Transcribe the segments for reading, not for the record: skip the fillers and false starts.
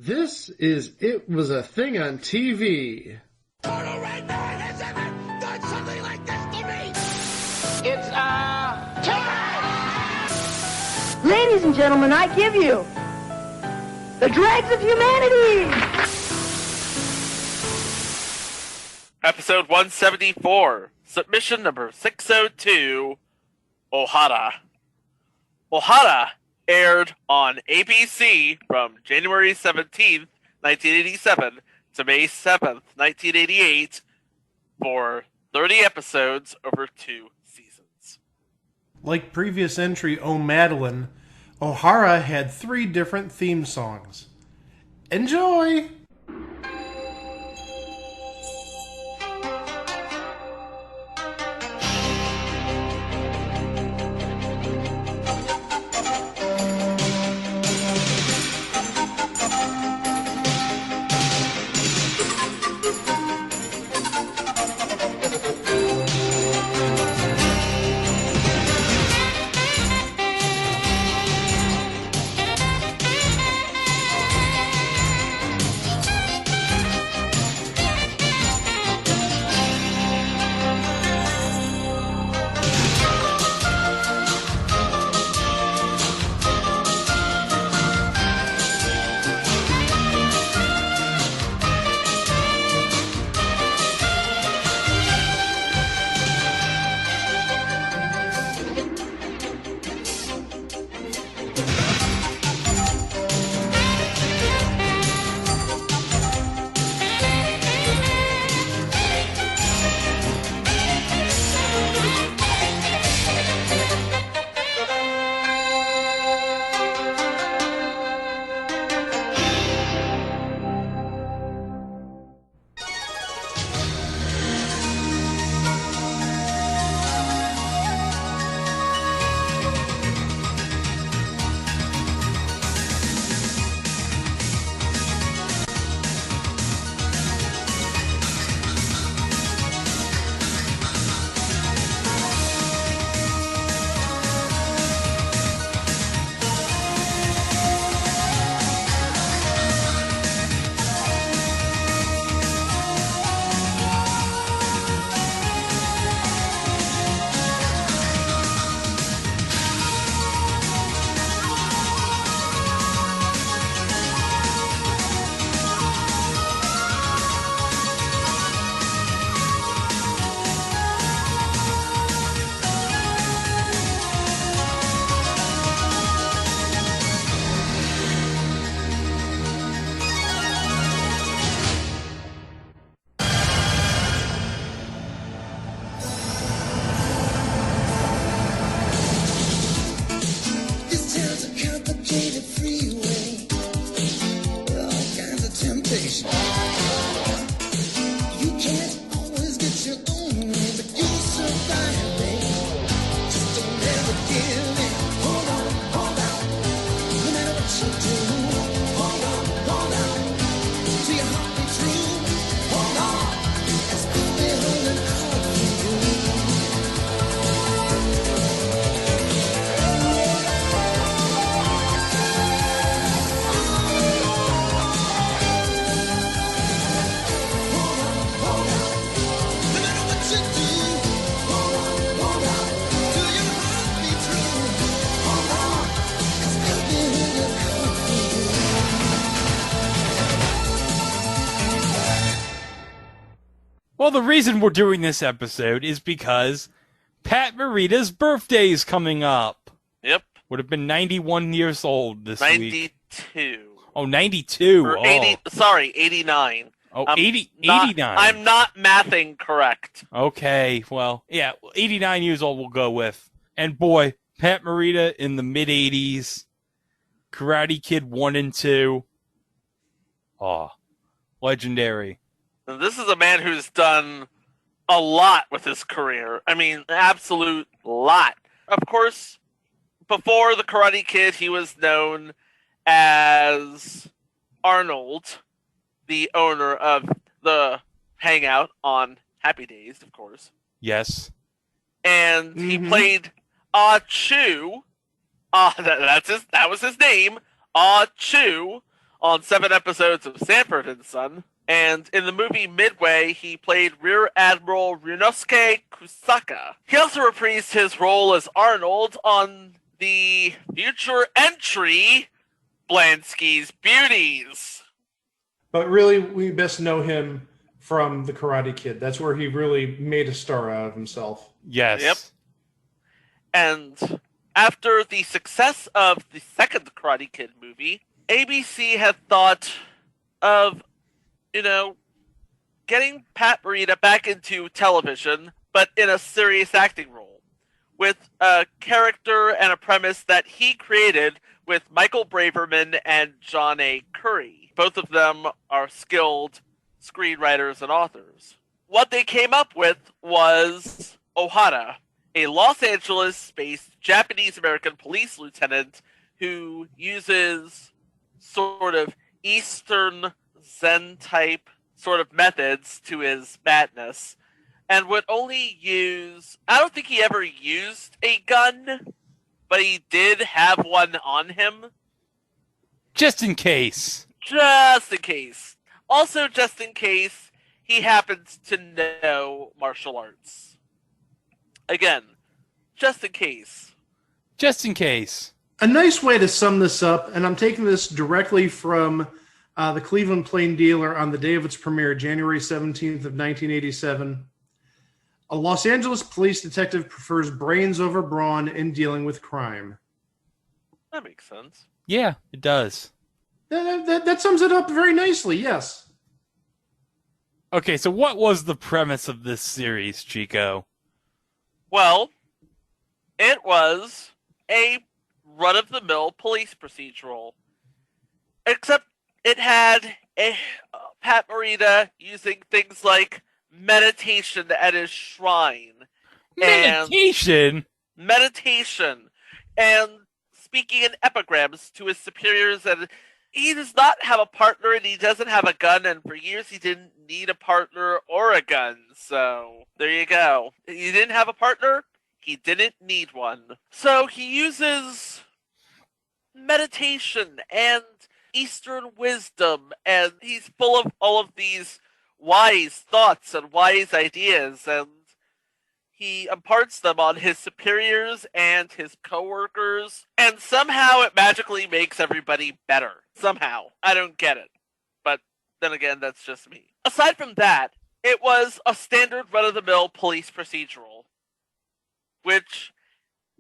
This is It Was a Thing on TV. Total Red Man has ever done something like this to me! It's, time! Ladies and gentlemen, I give you the dregs of humanity! Episode 174, submission number 602, Ohara. Ohara aired on ABC from January 17th, 1987 to May 7th, 1988 for 30 episodes over 2 seasons. Like previous entry Oh Madeline, Ohara had 3 different theme songs. Enjoy! This town's a complicated freeway with all kinds of temptation. You can't always get your own way, but you'll survive, babe. Just don't ever give in. Hold on, hold out. No matter what you do, hold on. To your heart be true. Hold on. As if they're holding out for you. No matter what you do, hold on. To your heart be true. Hold on. As if they're holding out for you. Well, the reason we're doing this episode is because Pat Morita's birthday is coming up. Yep, Would have been 91 years old this week. 92. Oh, 92. Or Oh, 89. oh I'm 89. I'm not mathing correct. Okay, well, yeah, 89 years old we'll go with. And boy, Pat Morita in the mid-80s, Karate Kid 1 and 2. Oh, legendary. And this is a man who's done a lot with his career. I mean, an absolute lot. Of course, before the Karate Kid, he was known as Arnold, the owner of the Hangout on Happy Days, of course. Yes. And he played Chu. That was his name, Chu, on 7 episodes of Sanford and Son. And in the movie Midway, he played Rear Admiral Ryunosuke Kusaka. He also reprised his role as Arnold on the future entry Blansky's Beauties. But really, we best know him from The Karate Kid. That's where he really made a star out of himself. Yes. Yep. And after the success of the second Karate Kid movie, ABC had thought of, getting Pat Morita back into television, but in a serious acting role, with a character and a premise that he created with Michael Braverman and John A. Curry. Both of them are skilled screenwriters and authors. What they came up with was Ohara, a Los Angeles-based Japanese-American police lieutenant who uses sort of Eastern Zen-type sort of methods to his madness, and would only use... I don't think he ever used a gun, but he did have one on him. Just in case. Just in case. Also, just in case, he happens to know martial arts. Again, just in case. Just in case. A nice way to sum this up, and I'm taking this directly from the Cleveland Plain Dealer on the day of its premiere, January 17th of 1987. A Los Angeles police detective prefers brains over brawn in dealing with crime. That makes sense. Yeah, it does. That sums it up very nicely, yes. Okay, so what was the premise of this series, Chico? Well, it was a run-of-the-mill police procedural. Except it had Pat Morita using things like meditation at his shrine. Meditation? Meditation. And speaking in epigrams to his superiors. And he does not have a partner, and he doesn't have a gun, and for years he didn't need a partner or a gun. So, there you go. He didn't have a partner, he didn't need one. So he uses meditation and Eastern wisdom, and he's full of all of these wise thoughts and wise ideas, and he imparts them on his superiors and his coworkers, and somehow it magically makes everybody better. Somehow. I don't get it. But then again, that's just me. Aside from that, it was a standard run-of-the-mill police procedural, which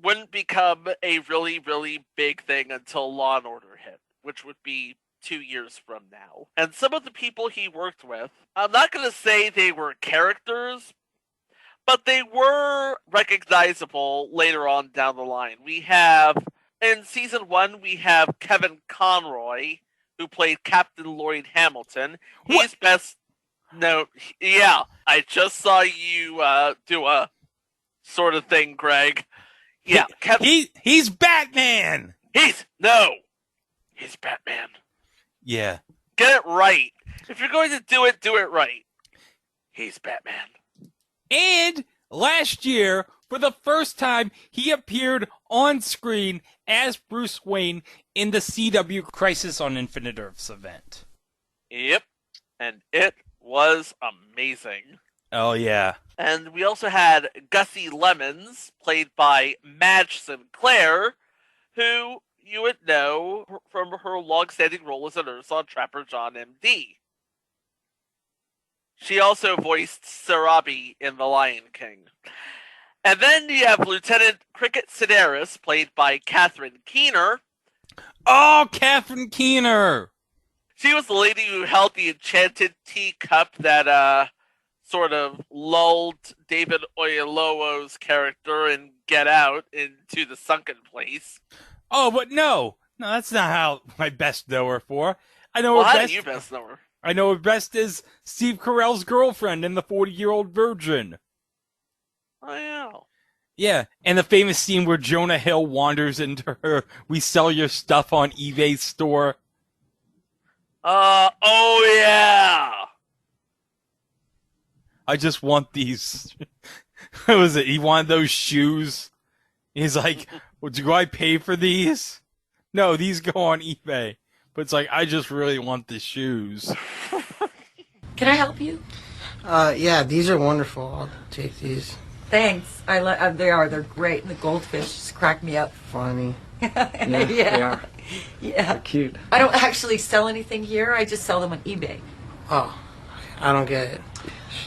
wouldn't become a really, really big thing until Law & Order hit, which would be 2 years from now. And some of the people he worked with, I'm not going to say they were characters, but they were recognizable later on down the line. In season 1, we have Kevin Conroy, who played Captain Lloyd Hamilton. He's best known... Yeah, I just saw you do a sort of thing, Greg. Yeah, He's Batman! He's Batman. Yeah. Get it right. If you're going to do it right. He's Batman. And last year, for the first time, he appeared on screen as Bruce Wayne in the CW Crisis on Infinite Earths event. Yep. And it was amazing. Oh, yeah. And we also had Gussie Lemons, played by Madge Sinclair, who you would know from her long-standing role as a nurse on Trapper John M.D. She also voiced Sarabi in The Lion King. And then you have Lieutenant Cricket Sedaris, played by Catherine Keener. Oh, Catherine Keener! She was the lady who held the enchanted teacup that sort of lulled David Oyelowo's character in Get Out into the sunken place. Oh, but no, that's not how I best know her for. I know her how best. Do you best know her? I know her best as Steve Carell's girlfriend in The 40-Year-Old Virgin. Oh, yeah. Yeah, and the famous scene where Jonah Hill wanders into her "We sell your stuff on eBay" store. Oh yeah. I just want these. What was it? He wanted those shoes. He's like, well, do I pay for these? No, these go on eBay. but it's like, I just really want the shoes. Can I help you? Yeah, these are wonderful. I'll take these. Thanks. They are. They're great. And the goldfish just crack me up. Funny. Yeah. They are. Yeah. They're cute. I don't actually sell anything here. I just sell them on eBay. Oh, I don't get it.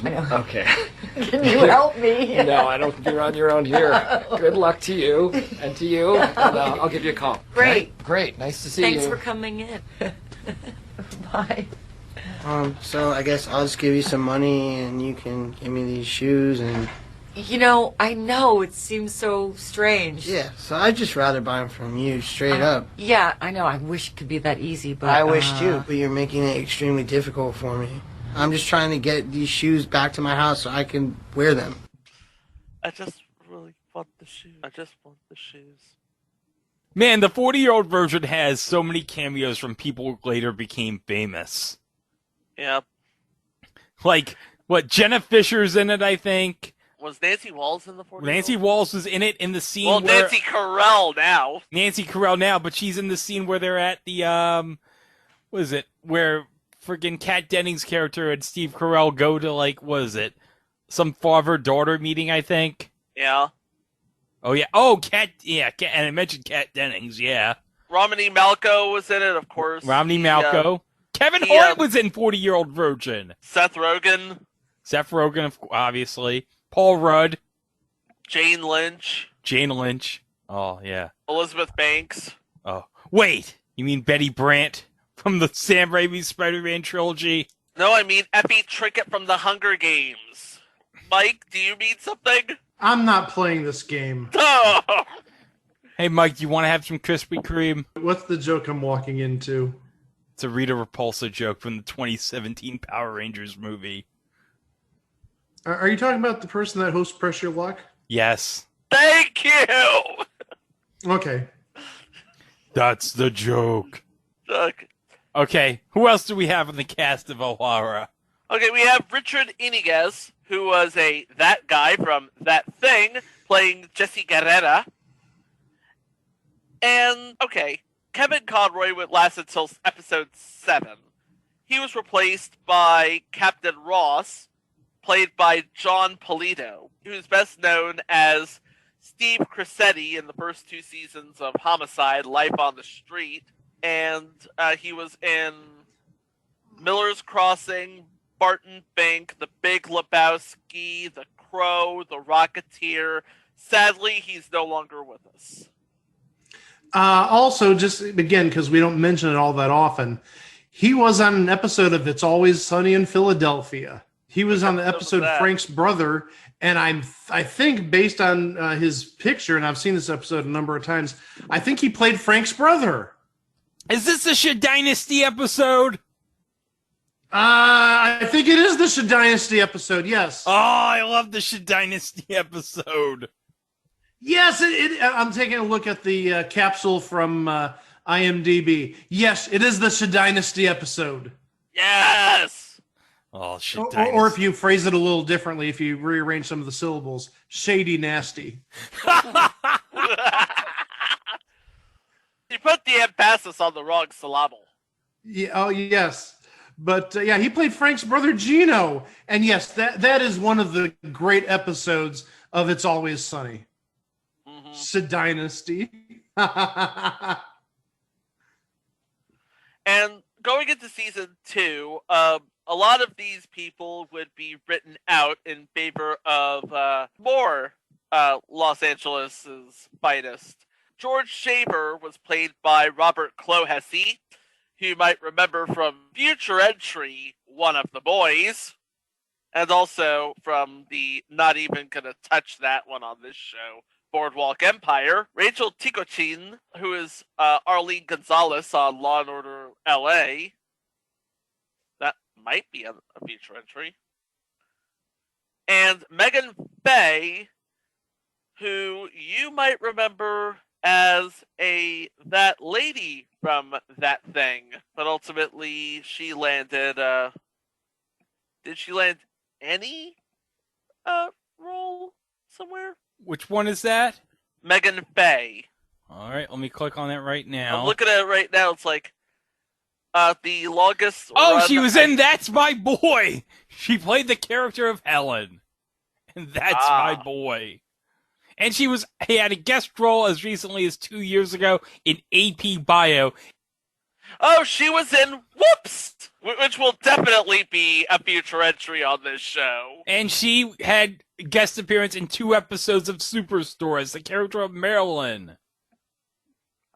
I know. Okay. Can you help me? No, I don't. You're on your own here. Good luck to you and to you. And, I'll give you a call. Great. Great. Nice to see Thanks you. for coming in. Bye. So I guess I'll just give you some money and you can give me these shoes and... You know, I know it seems so strange. Yeah, so I'd just rather buy them from you straight up. Yeah, I know. I wish it could be that easy, but... I wish too, but you're making it extremely difficult for me. I'm just trying to get these shoes back to my house so I can wear them. I just really want the shoes. I just want the shoes. Man, the 40-year-old version has so many cameos from people who later became famous. Yep. Like, what, Jenna Fisher's in it, I think. Was Nancy Walls in the 40? Nancy Walls was in it in the scene well, where... Nancy Carell now. Nancy Carell now, but she's in the scene where they're at the, what is it? Where friggin' Kat Dennings' character and Steve Carell go to, like, what is it? Some father-daughter meeting, I think. Yeah. Oh, yeah. Oh, and I mentioned Kat Dennings, yeah. Romany Malco was in it, of course. Romney Malco. Kevin Hart was in 40-Year-Old Virgin. Seth Rogen. Seth Rogen, obviously. Paul Rudd. Jane Lynch. Oh, yeah. Elizabeth Banks. Oh, wait. You mean Betty Brant from the Sam Raimi Spider-Man trilogy? No, I mean Effie Trinket from the Hunger Games. Mike, do you mean something? I'm not playing this game. Oh! Hey, Mike, do you want to have some Krispy Kreme? What's the joke I'm walking into? It's a Rita Repulsa joke from the 2017 Power Rangers movie. Are you talking about the person that hosts Press Your Luck? Yes. Thank you! Okay. That's the joke. Okay. Okay, who else do we have in the cast of Ohara? Okay, we have Richard Iniguez, who was that guy from That Thing, playing Jesse Guerrera. And, okay, Kevin Conroy would last until episode 7. He was replaced by Captain Ross, played by John Polito, who's best known as Steve Crissetti in the first 2 seasons of Homicide, Life on the Street. And he was in Miller's Crossing, Barton Fink, The Big Lebowski, The Crow, The Rocketeer. Sadly, he's no longer with us. Also, just again, because we don't mention it all that often, he was on an episode of It's Always Sunny in Philadelphia. He was on the episode Frank's Brother, and I think based on his picture, and I've seen this episode a number of times, I think he played Frank's brother. Is this the Shit Dynasty episode? I think it is the Shit Dynasty episode, yes. Oh, I love the Shit Dynasty episode. Yes, I'm taking a look at the capsule from IMDb. Yes, it is the Shit Dynasty episode. Yes! Oh, Shit Dynasty. Or if you phrase it a little differently, if you rearrange some of the syllables, Shady Nasty. You put the emphasis on the wrong syllable. Yeah, oh, yes. But, yeah, he played Frank's brother, Gino. And, yes, that is one of the great episodes of It's Always Sunny. Mm-hmm. Dynasty. And going into season 2, a lot of these people would be written out in favor of more Los Angeles' finest. George Shaver was played by Robert Clohessy, who you might remember from future entry, One of the Boys, and also from the Not Even Gonna Touch That One on this show, Boardwalk Empire. Rachel Ticochin, who is Arlene Gonzalez on Law & Order L.A. That might be a future entry. And Megan Faye, who you might remember as that lady from That Thing, but ultimately she landed. Did she land any role somewhere? Which one is that? Megan Faye. All right, let me click on that right now. I'm looking at it right now. It's like The longest. Oh, run she was in That's My Boy. She played the character of Helen, and That's My Boy. And he had a guest role as recently as 2 years ago in AP Bio. Oh, she was in Whoops, which will definitely be a future entry on this show. And she had a guest appearance in 2 episodes of Superstore as the character of Marilyn.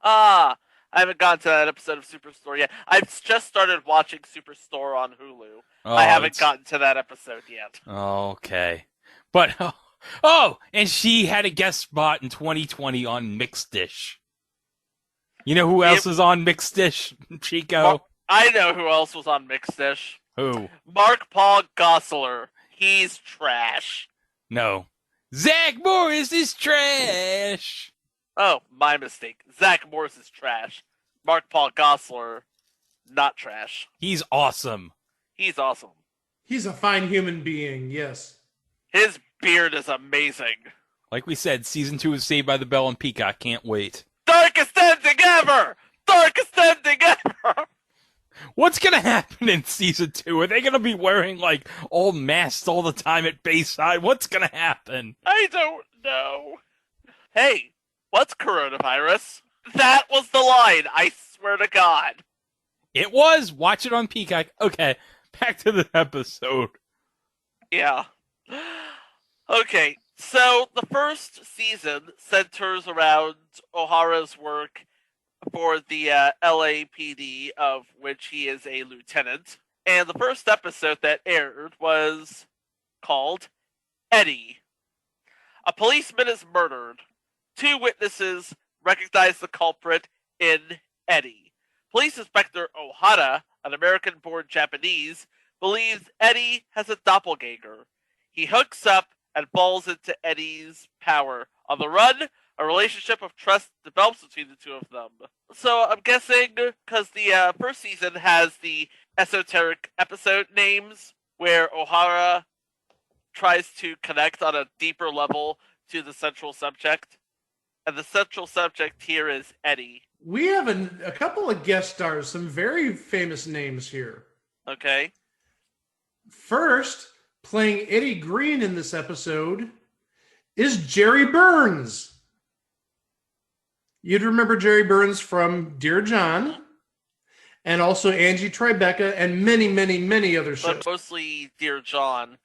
I haven't gotten to that episode of Superstore yet. I've just started watching Superstore on Hulu. I haven't gotten to that episode yet. Okay. But, oh, and she had a guest spot in 2020 on Mixed Dish. You know who else is on Mixed Dish, Chico? I know who else was on Mixed Dish. Who? Mark Paul Gosselaar. He's trash. No. Zach Morris is trash. Oh, my mistake. Zach Morris is trash. Mark Paul Gosselaar, not trash. He's awesome. He's awesome. He's a fine human being, yes. His beard is amazing. Like we said, season 2 is Saved by the Bell and Peacock. Can't wait. Darkest ending ever! Darkest ending ever! What's gonna happen in season 2? Are they gonna be wearing, like, all masks all the time at Bayside? What's gonna happen? I don't know. Hey, what's coronavirus? That was the line, I swear to God. It was! Watch it on Peacock. Okay, back to the episode. Yeah. Okay, so the first season centers around Ohara's work for the LAPD, of which he is a lieutenant. And the first episode that aired was called Eddie. A policeman is murdered. 2 witnesses recognize the culprit in Eddie. Police Inspector Ohara, an American-born Japanese, believes Eddie has a doppelganger. He hooks up and falls into Eddie's power. On the run, a relationship of trust develops between the 2 of them. So I'm guessing, because the first season has the esoteric episode names, where Ohara tries to connect on a deeper level to the central subject. And the central subject here is Eddie. We have a couple of guest stars, some very famous names here. Okay. First, playing Eddie Green in this episode is Jerry Burns. You'd remember Jerry Burns from Dear John, and also Angie Tribeca, and many, many, many other shows. But mostly Dear John.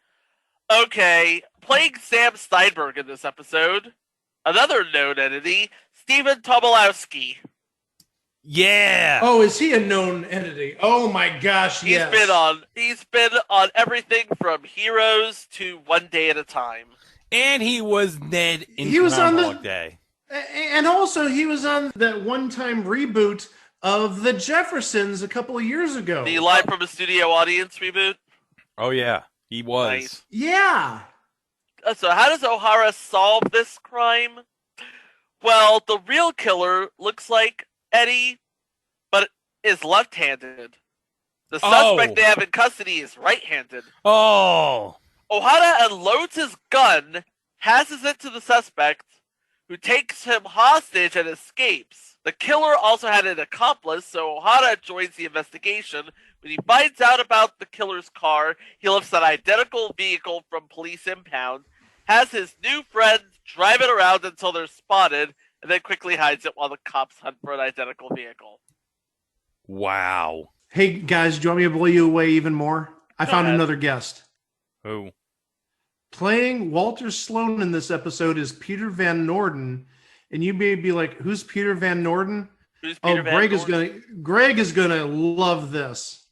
Okay, playing Sam Steinberg in this episode, another known entity, Stephen Tobolowsky. Yeah. Oh, is he a known entity? Oh my gosh, yes. He's been on everything from Heroes to One Day at a Time. And he was Ned in He was on Groundhog Day. And also, he was on that one-time reboot of The Jeffersons a couple of years ago. The Live from a Studio Audience reboot? Oh, yeah. He was. Nice. Yeah. So how does Ohara solve this crime? Well, the real killer looks like Eddie, but is left-handed. The suspect they have in custody is right-handed. Oh. Ohara unloads his gun, passes it to the suspect, who takes him hostage and escapes. The killer also had an accomplice, so Ohara joins the investigation. When he finds out about the killer's car, he lifts an identical vehicle from police impound, has his new friends drive it around until they're spotted, and then quickly hides it while the cops hunt for an identical vehicle. Wow. Hey, guys, do you want me to blow you away even more? I found another guest. Who? Playing Walter Sloan in this episode is Peter Van Norden, and you may be like, "Who's Peter Van Norden?" Who's Peter Van Norden? Greg is gonna love this.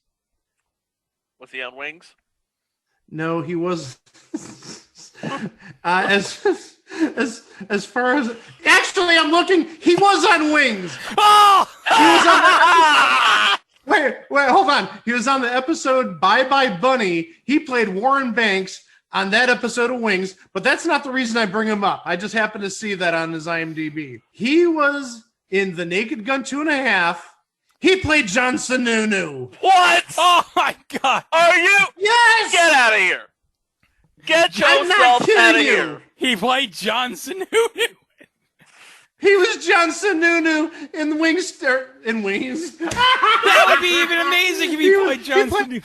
Was he on Wings? No, he was. As far as actually, I'm looking. He was on Wings. Oh! He was on wait, hold on. He was on the episode Bye Bye Bunny. He played Warren Banks on that episode of Wings, but that's not the reason I bring him up. I just happened to see that on his IMDb. He was in The Naked Gun 2.5. He played John Sununu. What? Oh my God! Are you? Yes! Get out of here! Get I'm not yourself kidding out of you. here! He played Johnson. He was Johnson Nunu in Wings. In Wings. That would be even amazing if he played Johnson Nunu.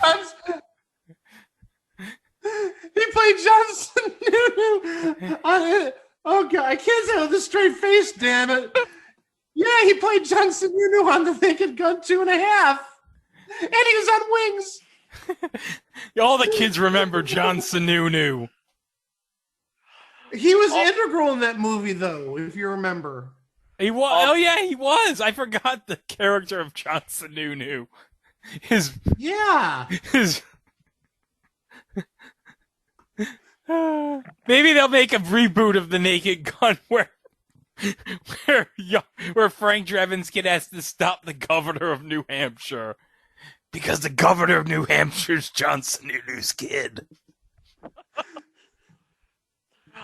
He played Johnson Nunu. Oh God, I can't say it with a straight face. Damn it! Yeah, he played Johnson Nunu on The Naked Gun 2.5, and he was on Wings. All the kids remember Johnson Nunu. He was integral in that movie, though, if you remember. He was. Oh yeah, he was. I forgot the character of Johnson Nunu. His. Maybe they'll make a reboot of The Naked Gun where Frank Drebin's kid has to stop the governor of New Hampshire because the governor of New Hampshire's Johnson Nunu's kid.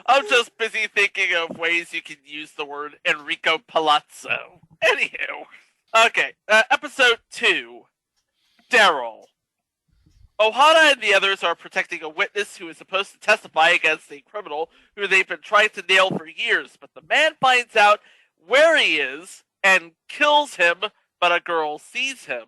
I'm just busy thinking of ways you can use the word Enrico Palazzo. Anywho. Okay, episode 2. Daryl. Ohara and the others are protecting a witness who is supposed to testify against a criminal who they've been trying to nail for years, but the man finds out where he is and kills him, but a girl sees him.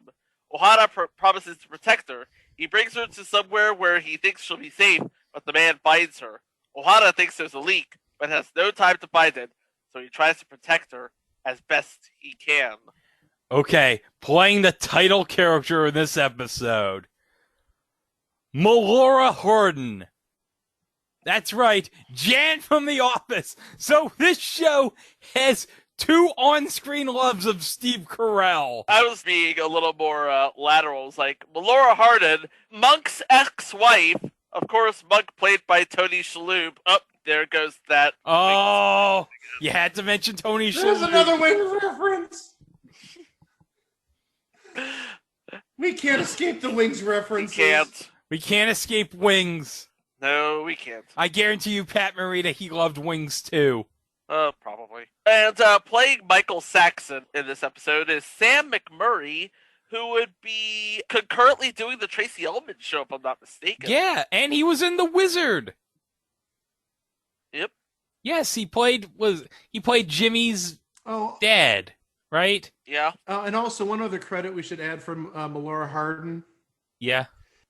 Ohara promises to protect her. He brings her to somewhere where he thinks she'll be safe, but the man finds her. Ohara thinks there's a leak, but has no time to find it, so he tries to protect her as best he can. Okay, playing the title character in this episode, Melora Horden. That's right, Jan from The Office. So this show has 2 on-screen loves of Steve Carell. I was being a little more lateral. It was like, Melora Horden, Monk's ex-wife. Of course, Monk played by Tony Shalhoub. Up there goes that. Oh, you had to mention Tony Shalhoub. There's another Wings reference. We can't escape the Wings references. We can't escape Wings. No, we can't. I guarantee you, Pat Morita, he loved Wings too. Probably. And playing Michael Saxon in this episode is Sam McMurray, who would be concurrently doing the Tracy Ullman show, if I'm not mistaken. Yeah, and he was in The Wizard. Yep. Yes, he played Jimmy's dad, right? Yeah. And also, one other credit we should add from Melora Hardin. Yeah.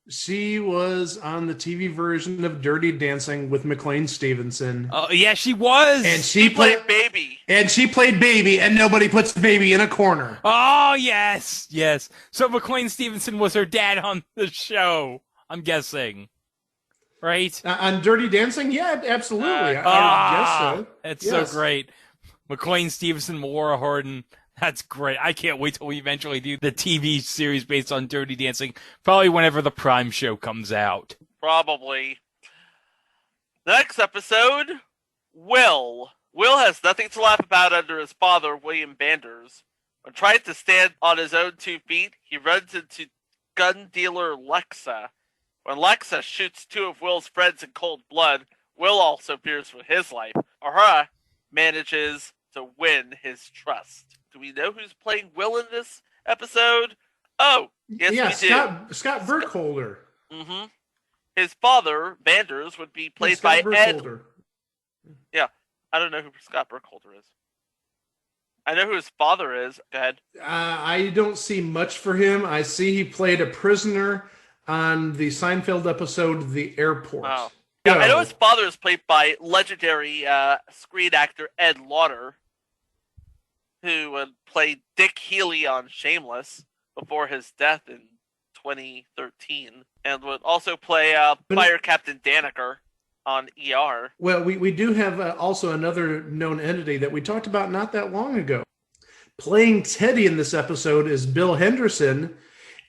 She was on the TV version of Dirty Dancing with McLean Stevenson. Oh, yeah, she was. And she played Baby. And she played Baby, and nobody puts Baby in a corner. Oh, yes, yes. So McLean Stevenson was her dad on the show, I'm guessing. Right? On Dirty Dancing? Yeah, absolutely. I guess so. That's so great. McLean Stevenson, Melora Horden. That's great. I can't wait till we eventually do the TV series based on Dirty Dancing. Probably whenever the Prime show comes out. Probably. Next episode, Will. Will has nothing to laugh about under his father, William Banders. When trying to stand on his own 2 feet, he runs into gun dealer Lexa. When Lexa shoots 2 of Will's friends in cold blood, Will also fears for his life. Ohara manages to win his trust. Do we know who's playing Will in this episode? Oh, yes, we do. Scott Burkholder. Mm-hmm. His father, Banders, would be played by Ed. Yeah, I don't know who Scott Burkholder is. I know who his father is. Go ahead. I don't see much for him. I see he played a prisoner on the Seinfeld episode The Airport. Oh. Yeah, I know his father is played by legendary screen actor Ed Lauder, who would play Dick Healy on Shameless before his death in 2013, and would also play Fire Captain Danaker on ER. Well, we do have also another known entity that we talked about not that long ago. Playing Teddy in this episode is Bill Henderson,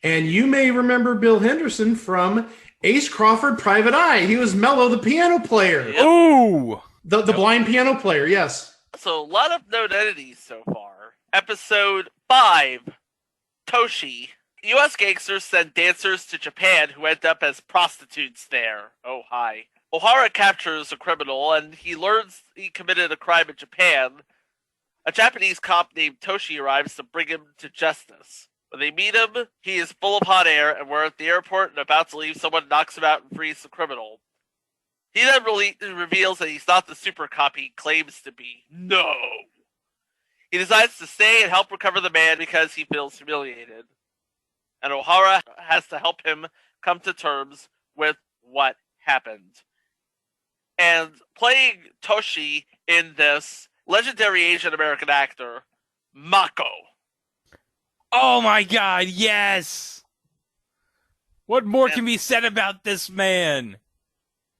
and you may remember Bill Henderson from Ace Crawford Private Eye. He was Mello, the piano player. Yep. Ooh! The blind piano player, yes. So, a lot of known entities so far. Episode 5, Toshi. U.S. gangsters send dancers to Japan who end up as prostitutes there. Oh, hi. Ohara captures a criminal, and he learns he committed a crime in Japan. A Japanese cop named Toshi arrives to bring him to justice. When they meet him, he is full of hot air, and we're at the airport and about to leave, someone knocks him out and frees the criminal. He then reveals that he's not the super cop he claims to be. No! He decides to stay and help recover the man because he feels humiliated. And Ohara has to help him come to terms with what happened. And playing Toshi in this, legendary Asian American actor, Mako. Oh my God, yes! What more can be said about this man?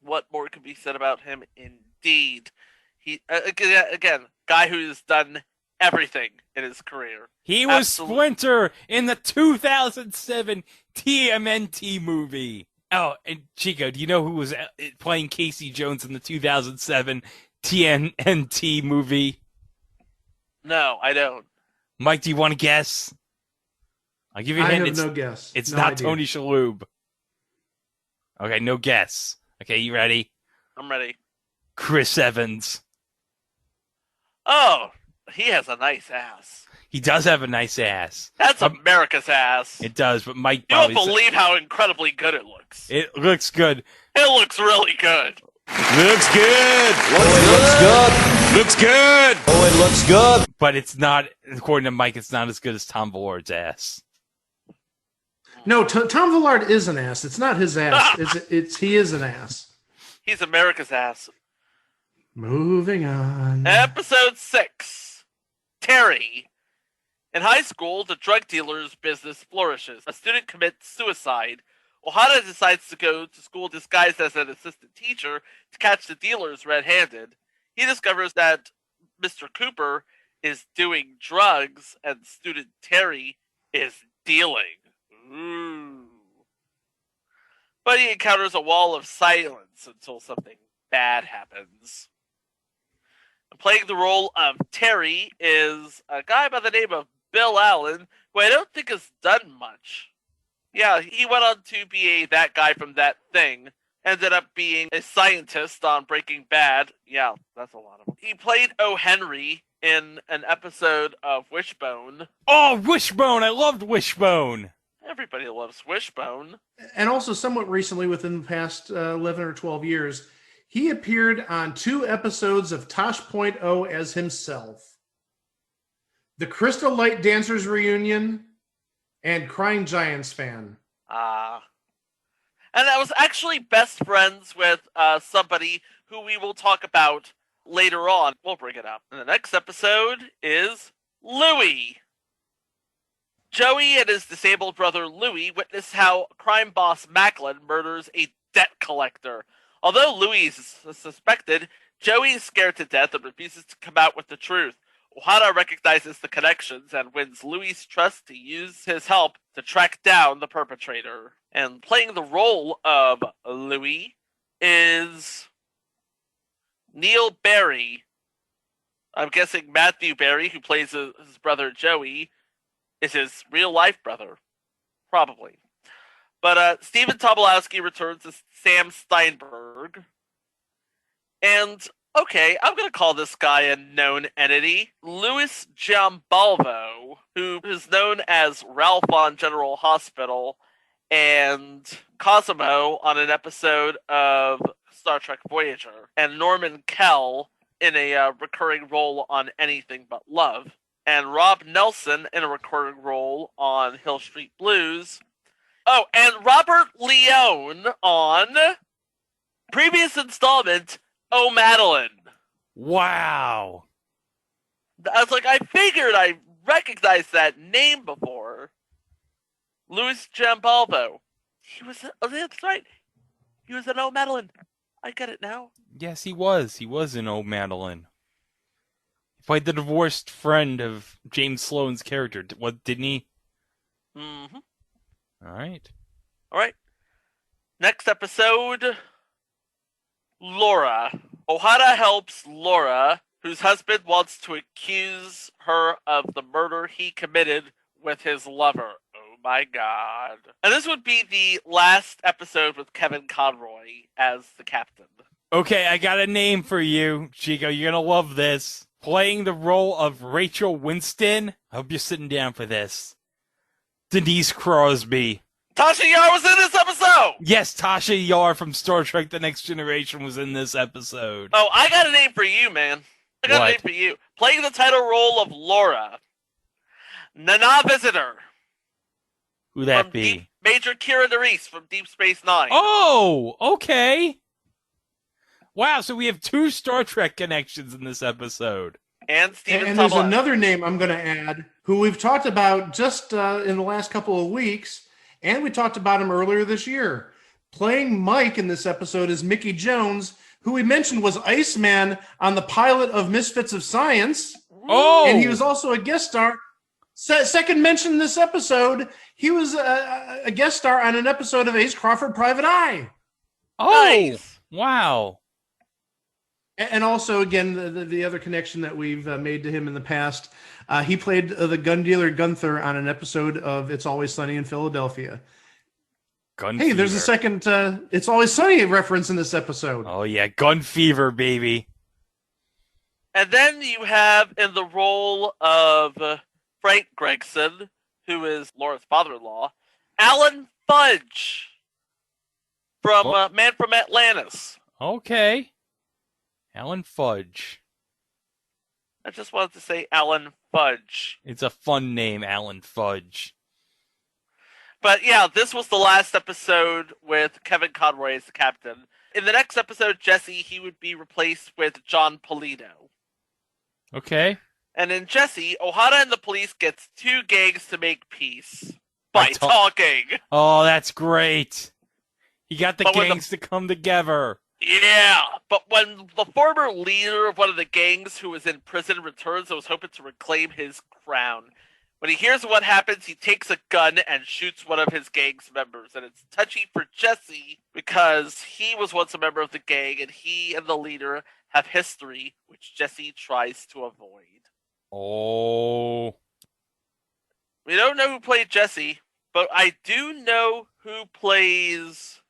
What more can be said about him? Indeed. He, again, guy who's done everything in his career. He was Splinter in the 2007 TMNT movie. Oh, and Chico, do you know who was playing Casey Jones in the 2007 TMNT movie? No, I don't. Mike, do you want to guess? I'll give you a hint. I have no guess. It's No not idea. Tony Shalhoub. Okay, no guess. Okay, you ready? I'm ready. Chris Evans. Oh, he has a nice ass. He does have a nice ass. That's America's ass. It does, but Mike You won't probably... believe how incredibly good it looks. It looks good. It looks really good. Looks good. Looks good. Looks good. Oh, it looks good. But it's not, according to Mike, it's not as good as Tom Villard's ass. No, Tom Villard is an ass. It's not his ass. He is an ass. He's America's ass. Moving on. Episode 6. Terry. In high school, the drug dealer's business flourishes. A student commits suicide. Ohara decides to go to school disguised as an assistant teacher to catch the dealers red-handed. He discovers that Mr. Cooper is doing drugs and student Terry is dealing. Ooh. But he encounters a wall of silence until something bad happens. And playing the role of Terry is a guy by the name of Bill Allen, who I don't think has done much. Yeah, he went on to be that guy from That Thing. Ended up being a scientist on Breaking Bad. Yeah, that's a lot of them. He played O. Henry in an episode of Wishbone. Oh, Wishbone! I loved Wishbone! Everybody loves Wishbone. And also, somewhat recently, within the past 11 or 12 years, he appeared on 2 episodes of Tosh.0 as himself. The Crystal Light Dancers Reunion and Crying Giants Fan. And I was actually best friends with somebody who we will talk about later on. We'll bring it up. And the next episode is Louie. Joey and his disabled brother Louie witness how crime boss Macklin murders a debt collector. Although Louie is suspected, Joey is scared to death and refuses to come out with the truth. Ohara recognizes the connections and wins Louie's trust to use his help to track down the perpetrator. And playing the role of Louie is Neil Barry. I'm guessing Matthew Barry, who plays his brother Joey, is his real-life brother. Probably. But Stephen Tobolowsky returns as Sam Steinberg. And, okay, I'm going to call this guy a known entity. Louis Giambalvo, who is known as Ralph on General Hospital, and Cosimo on an episode of Star Trek Voyager, and Norman Kell in a recurring role on Anything But Love, and Rob Nelson in a recurring role on Hill Street Blues. Oh, and Robert Leone on previous installment, Oh Madeline. Wow. I was like, I figured I recognized that name before. Louis Giambalvo. He was, oh, that's right. He was in Oh Madeline. I get it now. Yes, he was. He was in Oh Madeline. He played the divorced friend of James Sloan's character. What, didn't he? Mm-hmm. All right. All right. Next episode, Laura. Ohara helps Laura, whose husband wants to accuse her of the murder he committed with his lover. Oh my god. And this would be the last episode with Kevin Conroy as the captain. Okay, I got a name for you, Chico. You're going to love this. Playing the role of Rachel Winston. I hope you're sitting down for this. Denise Crosby. Tasha Yar was in this episode! Yes, Tasha Yar from Star Trek The Next Generation was in this episode. Oh, I got a name for you, man. I got a name What? for you. Playing the title role of Laura, Nana Visitor. Who that from be? Major Kira Nerys from Deep Space Nine. Oh, okay. Wow, so we have 2 Star Trek connections in this episode. And Stephen And there's Tobolowsky. another name I'm going to add who we've talked about just in the last couple of weeks, and we talked about him earlier this year. Playing Mike in this episode is Mickey Jones, who we mentioned was Iceman on the pilot of Misfits of Science. Oh! And he was also a guest star. Second mention in this episode, he was a guest star on an episode of Ace Crawford Private Eye. Oh! Nice. Wow. And also, again, the other connection that we've made to him in the past, he played the gun dealer Gunther on an episode of It's Always Sunny in Philadelphia. Gun Hey, fever. there's a second It's Always Sunny reference in this episode. Oh, yeah. Gun fever, baby. And then you have in the role of Frank Gregson, who is Laura's father-in-law, Alan Fudge from Man from Atlantis. Okay. Alan Fudge. I just wanted to say Alan Fudge. It's a fun name, Alan Fudge. But yeah, this was the last episode with Kevin Conroy as the captain. In the next episode, Jesse, he would be replaced with John Polito. Okay. And in Jesse, Ohara and the police gets 2 gangs to make peace by By talking. Oh, that's great. He got the But when gangs to come together. Yeah, but when the former leader of one of the gangs who was in prison returns and was hoping to reclaim his crown, when he hears what happens, he takes a gun and shoots one of his gang's members. And it's touchy for Jesse because he was once a member of the gang and he and the leader have history, which Jesse tries to avoid. Oh. We don't know who played Jesse, but I do know who plays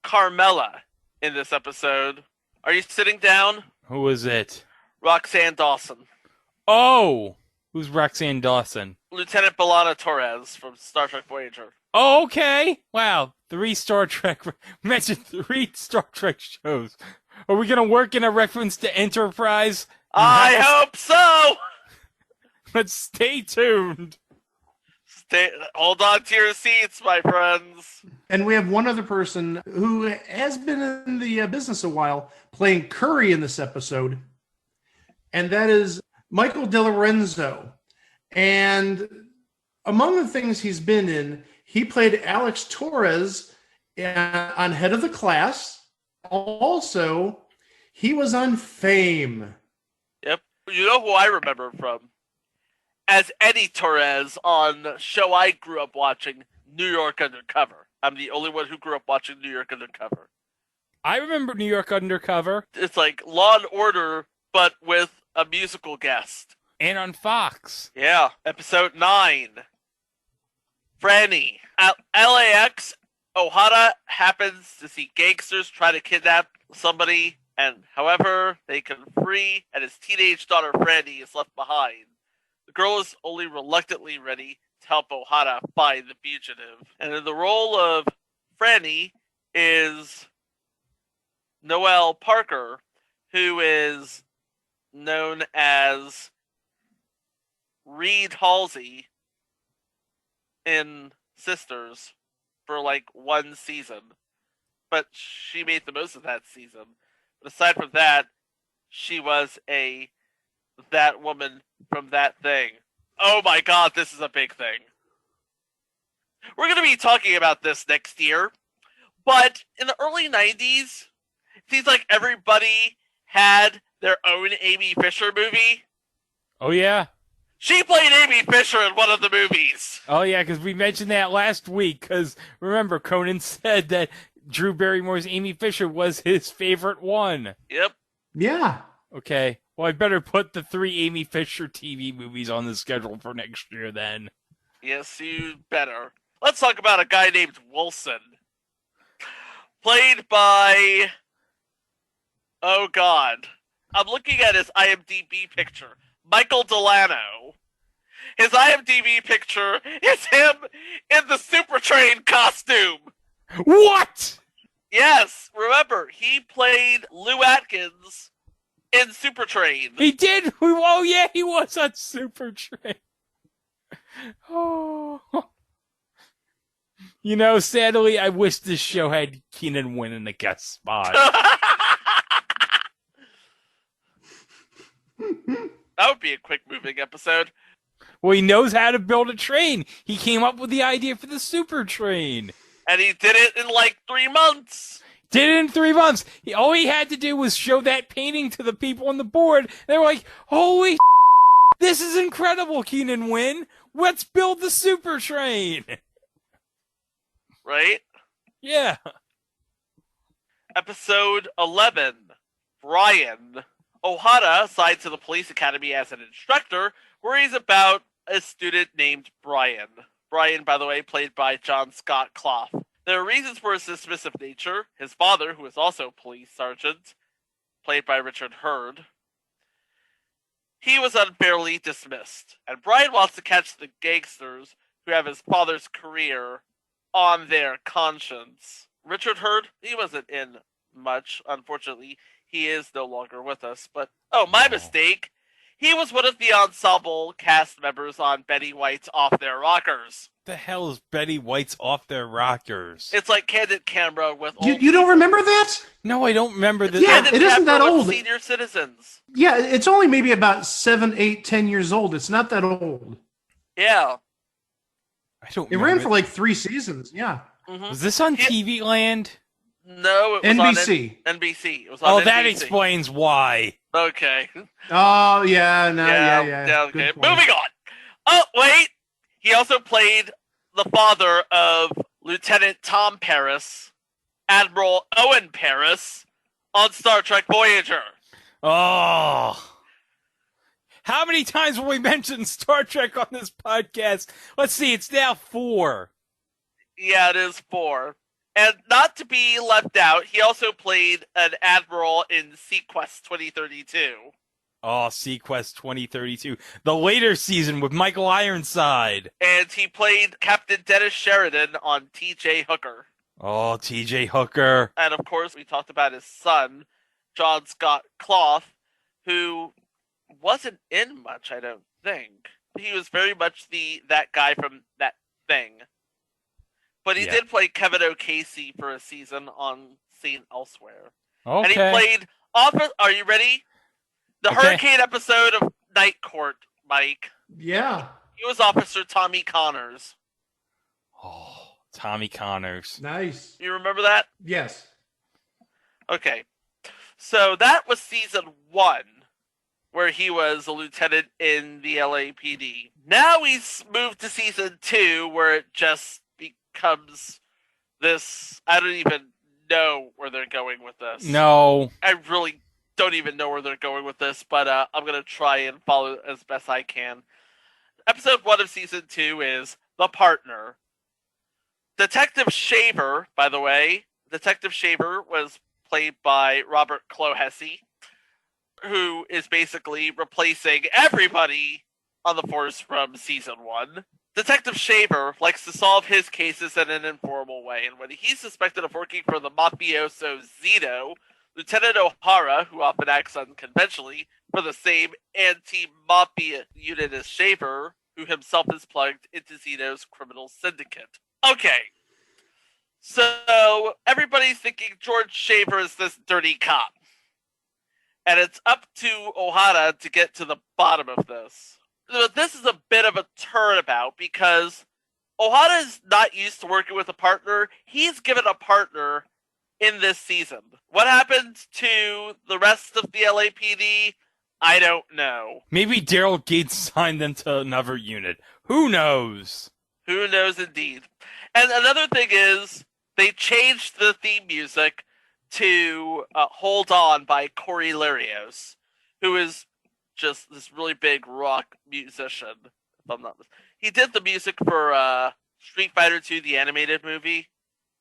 Carmela in this episode. Are you sitting down? Who is it? Roxanne Dawson. Oh. Who's Roxanne Dawson? Lieutenant B'Elanna Torres from Star Trek Voyager. Oh, okay. Wow. 3 Star Trek. Mentioned 3 Star Trek shows. Are we going to work in a reference to Enterprise? I hope so! But stay tuned. Hold on to your seats, my friends. And we have one other person who has been in the business a while playing Curry in this episode, and that is Michael DeLorenzo. And among the things he's been in, he played Alex Torres on Head of the Class. Also, he was on Fame. Yep. You know who I remember him from? As Eddie Torres on a show I grew up watching, New York Undercover. I'm the only one who grew up watching New York Undercover. I remember New York Undercover. It's like Law and Order, but with a musical guest. And on Fox. Yeah. Episode 9. Franny. At LAX, Ohara happens to see gangsters try to kidnap somebody, and however, they can free, and his teenage daughter Franny is left behind. The girl is only reluctantly ready to help Ohara find the fugitive. And in the role of Franny is Noelle Parker, who is known as Reed Halsey in Sisters for like 1 season. But she made the most of that season. But aside from that, she was that woman from That Thing. Oh my god, this is a big thing. We're going to be talking about this next year, but in the early 90s, it seems like everybody had their own Amy Fisher movie. Oh, yeah? She played Amy Fisher in one of the movies. Oh, yeah, because we mentioned that last week, because remember, Conan said that Drew Barrymore's Amy Fisher was his favorite one. Yep. Yeah. Okay. Well, I better put the 3 Amy Fisher TV movies on the schedule for next year then. Yes, you better. Let's talk about a guy named Wilson. Played by... Oh, God. I'm looking at his IMDb picture. Michael Delano. His IMDb picture is him in the Super Train costume. What? Yes, remember, he played Lou Atkins in Super Train. He did. Oh yeah, he was on Super Train. Oh. You know, sadly, I wish this show had Keenan Wynn in the guest spot. That would be a quick moving episode. Well, he knows how to build a train. He came up with the idea for the Super Train. And he did it in like 3 months. Did it in 3 months. All he had to do was show that painting to the people on the board. They were like, holy this is incredible, Keenan Wynn. Let's build the Super Train. Right? Yeah. Episode 11. Brian. Ohara assigned to the police academy as an instructor, worries about a student named Brian. Brian, by the way, played by John Scott Clough. There are reasons for his dismissive nature. His father, who is also a police sergeant, played by Richard Hurd, he was unfairly dismissed. And Brian wants to catch the gangsters who have his father's career on their conscience. Richard Hurd, he wasn't in much, unfortunately. He is no longer with us, but my mistake. He was one of the ensemble cast members on Betty White's Off Their Rockers. The hell is Betty White's Off Their Rockers? It's like Candid Camera with You don't remember that? No, I don't remember that. Yeah, Candid it isn't that Camera with old. Senior citizens. Yeah, it's only maybe about 7, 8, 10 years old. It's not that old. Yeah. I don't It remember. ran for like 3 seasons. Yeah. Mm-hmm. Was this on TV Land? No, it was NBC. on NBC. It was on NBC. That explains why. Okay. Oh, yeah. No, yeah. Okay. Good point. Moving on. Oh, wait. He also played the father of Lieutenant Tom Paris, Admiral Owen Paris, on Star Trek Voyager. Oh. How many times will we mention Star Trek on this podcast? Let's see, it's now 4. Yeah, it is 4. And not to be left out, he also played an admiral in Sequest 2032. Oh, Sequest 2032. The later season with Michael Ironside. And he played Captain Dennis Sheridan on T.J. Hooker. Oh, T.J. Hooker. And of course, we talked about his son, John Scott Clough, who wasn't in much, I don't think. He was very much that guy from That Thing. But he did play Kevin O'Casey for a season on Seen Elsewhere. Okay. And he played are you ready? The hurricane episode of Night Court, Mike. Yeah. He was Officer Tommy Connors. Oh, Tommy Connors. Nice. You remember that? Yes. Okay. So that was season 1, where he was a lieutenant in the LAPD. Now he's moved to season 2, where it just becomes this. I don't even know where they're going with this. No. I really don't even know where they're going with this, but I'm going to try and follow as best I can. Episode 1 of season 2 is The Partner. Detective Shaver, by the way, Detective Shaver was played by Robert Clohessy, who is basically replacing everybody on the force from season 1. Detective Shaver likes to solve his cases in an informal way, and when he's suspected of working for the mafioso Zito, Lieutenant Ohara, who often acts unconventionally for the same anti-mafia unit as Shaver, who himself is plugged into Zito's criminal syndicate. Okay, so everybody's thinking George Shaver is this dirty cop, and it's up to Ohara to get to the bottom of this. But this is a bit of a turnabout because Ohara is not used to working with a partner. He's given a partner in this season. What happened to the rest of the LAPD? I don't know. Maybe Daryl Gates signed them to another unit. Who knows? Who knows indeed. And another thing is, they changed the theme music to Hold On by Corey Larios, who is just this really big rock musician. If I'm not mistaken. He did the music for Street Fighter 2, the animated movie,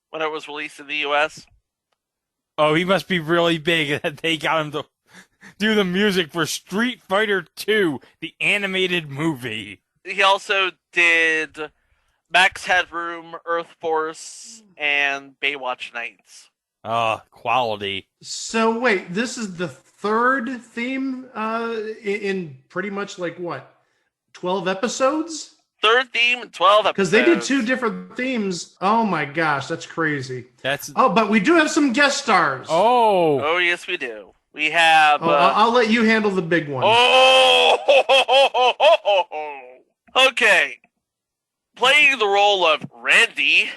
when it was released in the US. Oh, he must be really big that they got him to do the music for Street Fighter 2, the animated movie. He also did Max Headroom, Earth Force, and Baywatch Nights. Quality. So wait, this is the third theme in pretty much like what, 12 episodes? Third theme, 12 episodes. Because they did 2 different themes. Oh my gosh, that's crazy. That's but we do have some guest stars. Oh, yes, we do. We have. I'll let you handle the big one. Okay. Playing the role of Randy,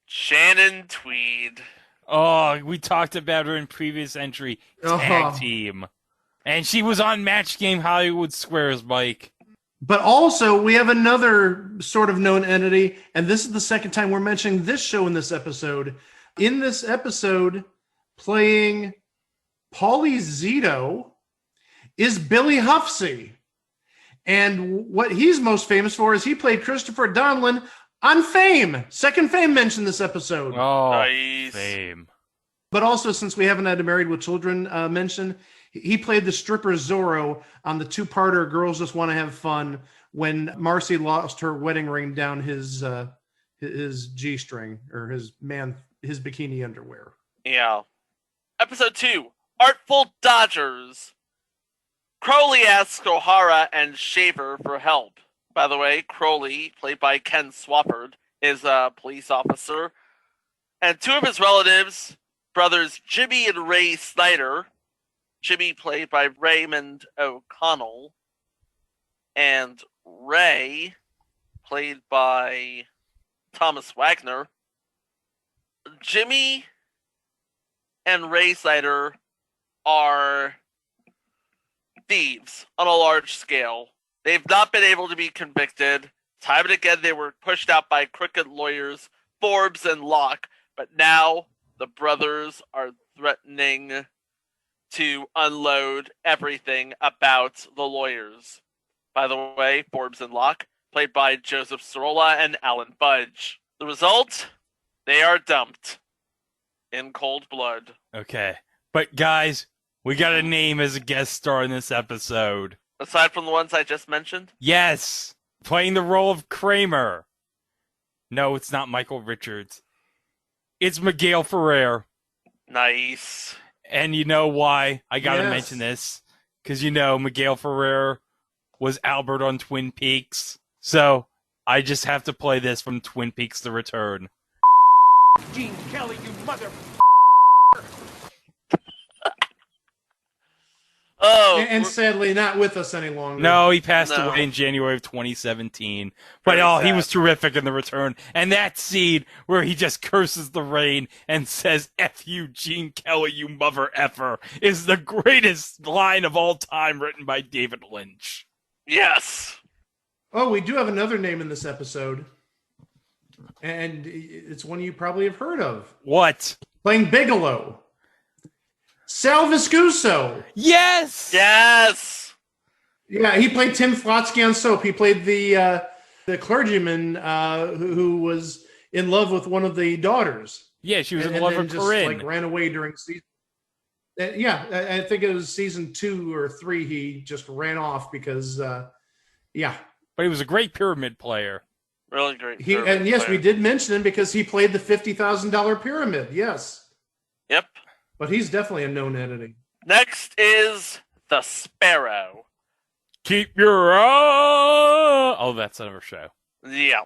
Shannon Tweed. Oh, we talked about her in previous entry. Tag team. And she was on Match Game Hollywood Squares, Mike. But also, we have another sort of known entity, and this is the second time we're mentioning this show in this episode. In this episode, playing Paulie Zito is Billy Huffsey. And what he's most famous for is he played Christopher Donlin on Fame. Second Fame mentioned this episode. Oh, nice. Fame. But also, since we haven't had a Married with Children mention, he played the stripper Zorro on the 2-parter Girls Just Want to Have Fun when Marcy lost her wedding ring down his G-string, or his bikini underwear. Yeah. Episode 2, Artful Dodgers. Crowley asks Ohara and Shaver for help. By the way, Crowley, played by Ken Swafford, is a police officer. And 2 of his relatives, brothers Jimmy and Ray Snyder, Jimmy played by Raymond O'Connell, and Ray played by Thomas Wagner. Jimmy and Ray Snyder are thieves on a large scale. They've not been able to be convicted. Time and again, they were pushed out by crooked lawyers, Forbes and Locke, but now the brothers are threatening to unload everything about the lawyers. By the way, Forbes and Locke, played by Joseph Sorolla and Alan Budge. The result? They are dumped in cold blood. Okay. But guys, we got a name as a guest star in this episode. Aside from the ones I just mentioned? Yes. Playing the role of Kramer. No, it's not Michael Richards. It's Miguel Ferrer. Nice. And you know why I gotta mention this? Because Miguel Ferrer was Albert on Twin Peaks. So I just have to play this from Twin Peaks The Return. Gene Kelly, you mother... Oh, and sadly not with us any longer. No, he passed away in January of 2017. But he was terrific in The Return. And that scene where he just curses the rain and says, F you, Gene Kelly, you mother effer, is the greatest line of all time written by David Lynch. Yes. Oh, we do have another name in this episode. And it's one you probably have heard of. What? Playing Bigelow. Sal Viscuso. Yes! Yes! Yeah, he played Tim Flotsky on Soap. He played the clergyman who was in love with one of the daughters. Yeah, she was in love with Corinne. Just ran away during season. I think it was season 2 or 3. He just ran off because, But he was a great pyramid player. Really great. We did mention him because he played the $50,000 pyramid. Yes. Yep. But he's definitely a known entity. Next is the Sparrow. Keep your eye. Oh, that's another show. Yeah.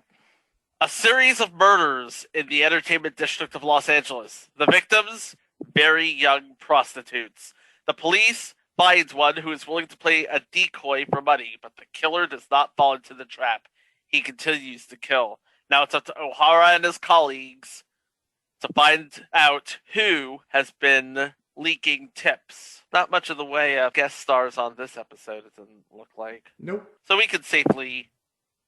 A series of murders in the entertainment district of Los Angeles. The victims, very young prostitutes. The police finds one who is willing to play a decoy for money, but the killer does not fall into the trap. He continues to kill. Now it's up to Ohara and his colleagues to find out who has been leaking tips. Not much of the way of guest stars on this episode, it doesn't look like. Nope. So we can safely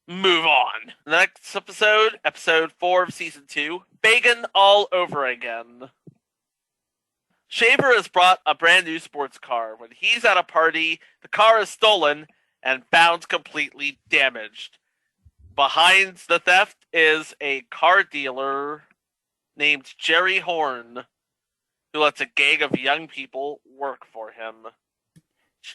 move on. The next episode, episode 4 of season 2, Bacon All Over Again. Shaver has brought a brand new sports car. When he's at a party, the car is stolen and found completely damaged. Behind the theft is a car dealer named Jerry Horn, who lets a gang of young people work for him.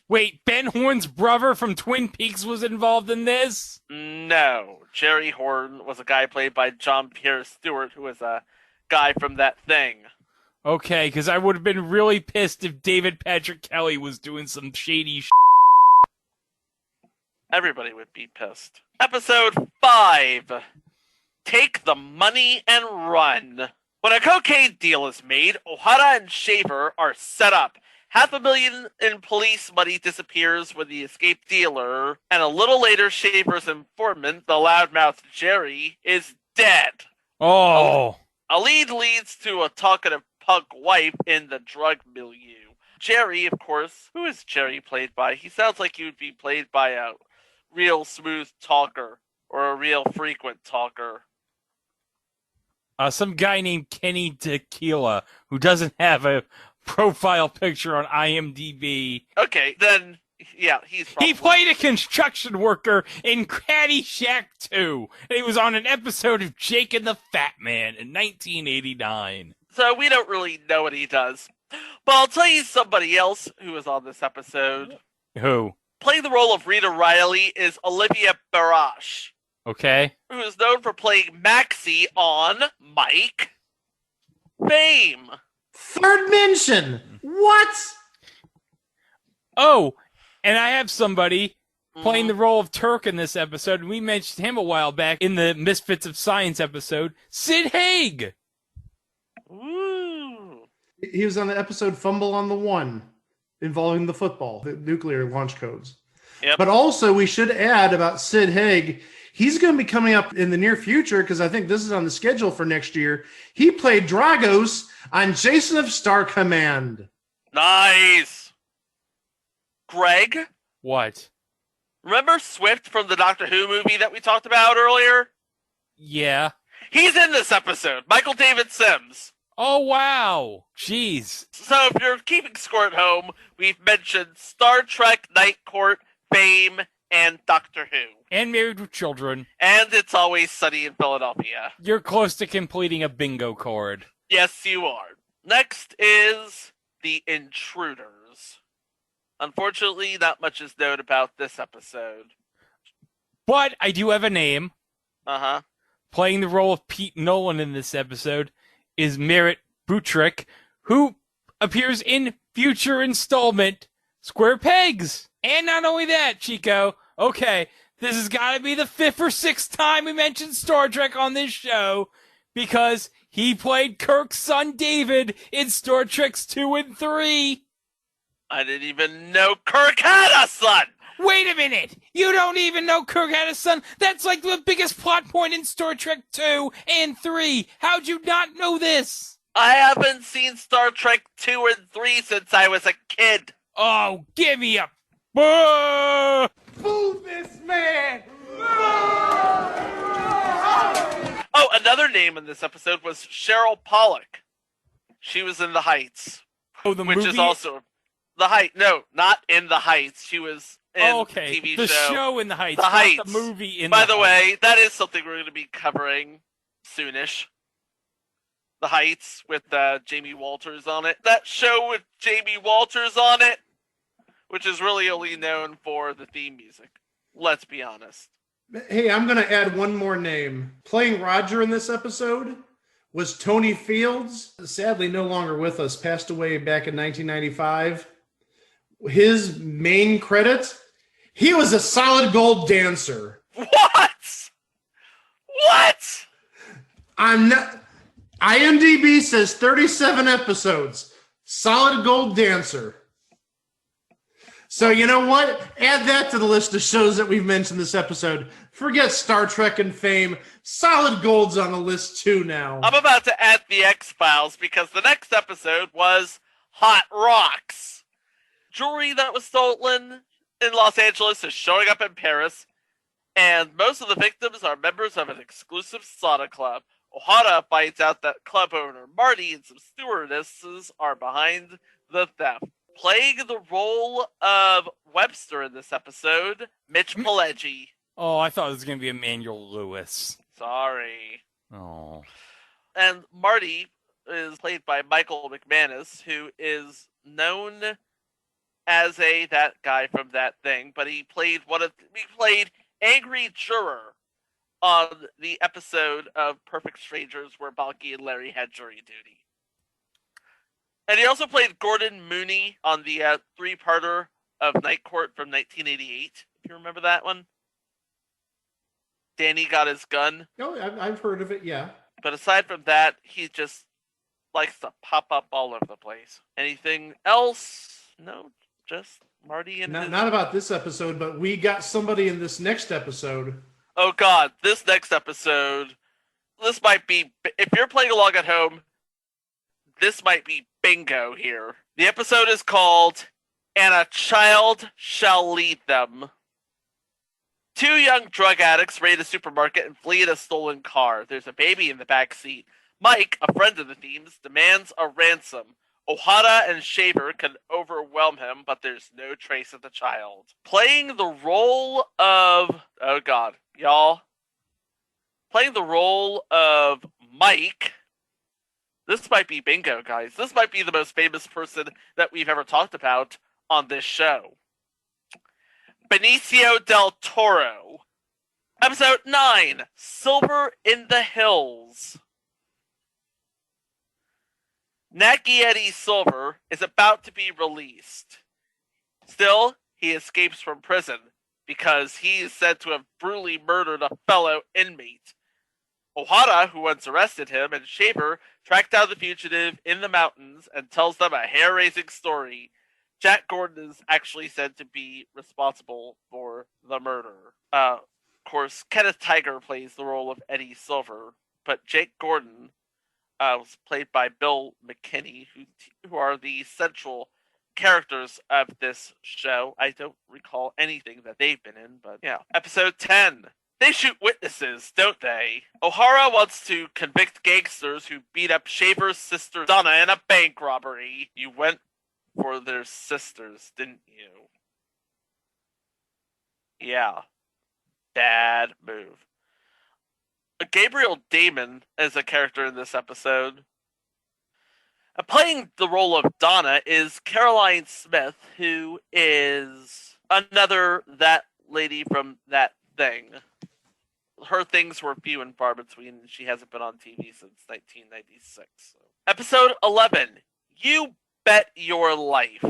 Wait, Ben Horn's brother from Twin Peaks was involved in this? No. Jerry Horn was a guy played by John Pierre Stewart, who was a guy from That Thing. Okay, because I would have been really pissed if David Patrick Kelly was doing some shady Everybody would be pissed. Episode 5. Take the money and run. When a cocaine deal is made, Ohara and Shaver are set up. $500,000 in police money disappears with the escaped dealer, and a little later, Shaver's informant, the loudmouth Jerry, is dead. Oh. A lead leads to a talkative punk wife in the drug milieu. Jerry, of course, who is Jerry played by? He sounds like he would be played by a real smooth talker or a real frequent talker. Some guy named Kenny Tequila who doesn't have a profile picture on IMDb. Okay, then, yeah, he's probably... He played a construction worker in Caddyshack 2, and he was on an episode of Jake and the Fat Man in 1989. So we don't really know what he does. But I'll tell you somebody else who was on this episode. Who? Playing the role of Rita Riley is Olivia Barash, Okay. who is known for playing Maxie on Mike Fame. Third mention. What? Oh, and I have somebody playing the role of Turk in this episode, and we mentioned him a while back in the Misfits of Science episode, Sid Haig. Ooh. He was on the episode Fumble on the One, involving the football, the nuclear launch codes. Yep. But also, we should add about Sid Haig. He's going to be coming up in the near future because I think this is on the schedule for next year. He played Dragos on Jason of Star Command. Nice. Greg, What? remember Swift from the Doctor Who movie that we talked about earlier? Yeah. He's in this episode. Michael David Sims. Oh, wow. Jeez. So if you're keeping score at home, we've mentioned Star Trek, Night Court, Fame, and Doctor Who. And Married with Children. And It's Always Sunny in Philadelphia. You're close to completing a bingo card. Yes, you are. Next is The Intruders. Unfortunately, not much is known about this episode. But I do have a name. Uh-huh. Playing the role of Pete Nolan in this episode is Merritt Butrick, who appears in future installment Square Pegs. And not only that, Chico, okay, this has got to be the 5th or 6th time we mentioned Star Trek on this show, because he played Kirk's son David in Star Treks 2 and 3. I didn't even know Kirk had a son! Wait a minute! You don't even know Kirk had a son? That's like the biggest plot point in Star Trek 2 and 3! How'd you not know this? I haven't seen Star Trek 2 and 3 since I was a kid. Oh, give me a... Oh, Fool this man! Oh, another name in this episode was Cheryl Pollock. She was in The Heights. the which movie? is also... The Heights. No, not in The Heights. She was in okay. the TV the show. show in the Heights, The not Heights. the movie in By the the way, that is something we're going to be covering soonish. The Heights with Jamie Walters on it. That show with Jamie Walters on it, which is really only known for the theme music. Let's be honest. Hey, I'm going to add one more name. Playing Roger in this episode was Tony Fields, sadly no longer with us, passed away back in 1995. His main credit, he was a solid gold dancer. What? What? I'm not... IMDb says 37 episodes. Solid gold dancer. So you know what? Add that to the list of shows that we've mentioned this episode. Forget Star Trek and Fame. Solid gold's on the list too now. I'm about to add the X-Files because the next episode was Hot Rocks. Jewelry that was stolen in Los Angeles is showing up in Paris, and most of the victims are members of an exclusive sauna club. Ohara finds out that club owner Marty and some stewardesses are behind the theft. Playing the role of Webster in this episode, Mitch Pileggi. Oh, I thought it was going to be Emmanuel Lewis. Sorry. Oh. And Marty is played by Michael McManus, who is known as that guy from That Thing, but he played Angry Juror on the episode of Perfect Strangers where Balky and Larry had jury duty. And he also played Gordon Mooney on the three-parter of Night Court from 1988, if you remember that one. Danny Got His Gun. Oh, I've heard of it, yeah. But aside from that, he just likes to pop up all over the place. Anything else? No, just Marty and his... Not about this episode, but we got somebody in this next episode. Oh God, this next episode, this might be, if you're playing along at home, this might be bingo here. The episode is called And a Child Shall Lead Them. Two young drug addicts raid a supermarket and flee in a stolen car. There's a baby in the back seat. Mike, a friend of the themes, demands a ransom. Ohara and Shaver can overwhelm him, but there's no trace of the child. Playing the role of... Oh God, y'all. Playing the role of Mike... This might be bingo, guys. This might be the most famous person that we've ever talked about on this show. Benicio del Toro. Episode 9, Silver in the Hills. Naki Eddie Silver is about to be released. Still, he escapes from prison because he is said to have brutally murdered a fellow inmate. Ohara, who once arrested him, and Shaver track down the fugitive in the mountains and tells them a hair-raising story. Jack Gordon is actually said to be responsible for the murder. Of course, Kenneth Tiger plays the role of Eddie Silver, but Jake Gordon was played by Bill McKinney, who are the central characters of this show. I don't recall anything that they've been in, but yeah. Episode 10. They shoot witnesses, don't they? Ohara wants to convict gangsters who beat up Shaver's sister Donna in a bank robbery. You went for their sisters, didn't you? Yeah. Bad move. Gabriel Damon is a character in this episode. Playing the role of Donna is Caroline Smith, who is another that lady from That Thing. Her things were few and far between, and she hasn't been on TV since 1996. So. Episode 11, You Bet Your Life.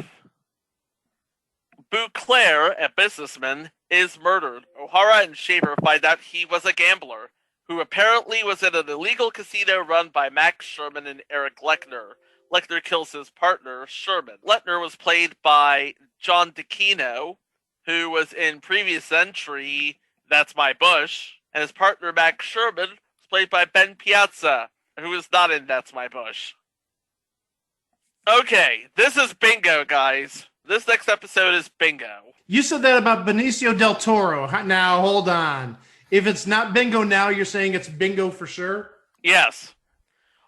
Bouclair, a businessman, is murdered. Ohara and Shaver find out he was a gambler, who apparently was in an illegal casino run by Max Sherman and Eric Lechner. Lechner kills his partner, Sherman. Lechner was played by John DeCino, who was in previous entry, That's My Bush. And his partner, Max Sherman, was played by Ben Piazza, who is not in That's My Bush. Okay, this is bingo, guys. This next episode is bingo. You said that about Benicio del Toro. Now, hold on. If it's not bingo now, you're saying it's bingo for sure? Yes.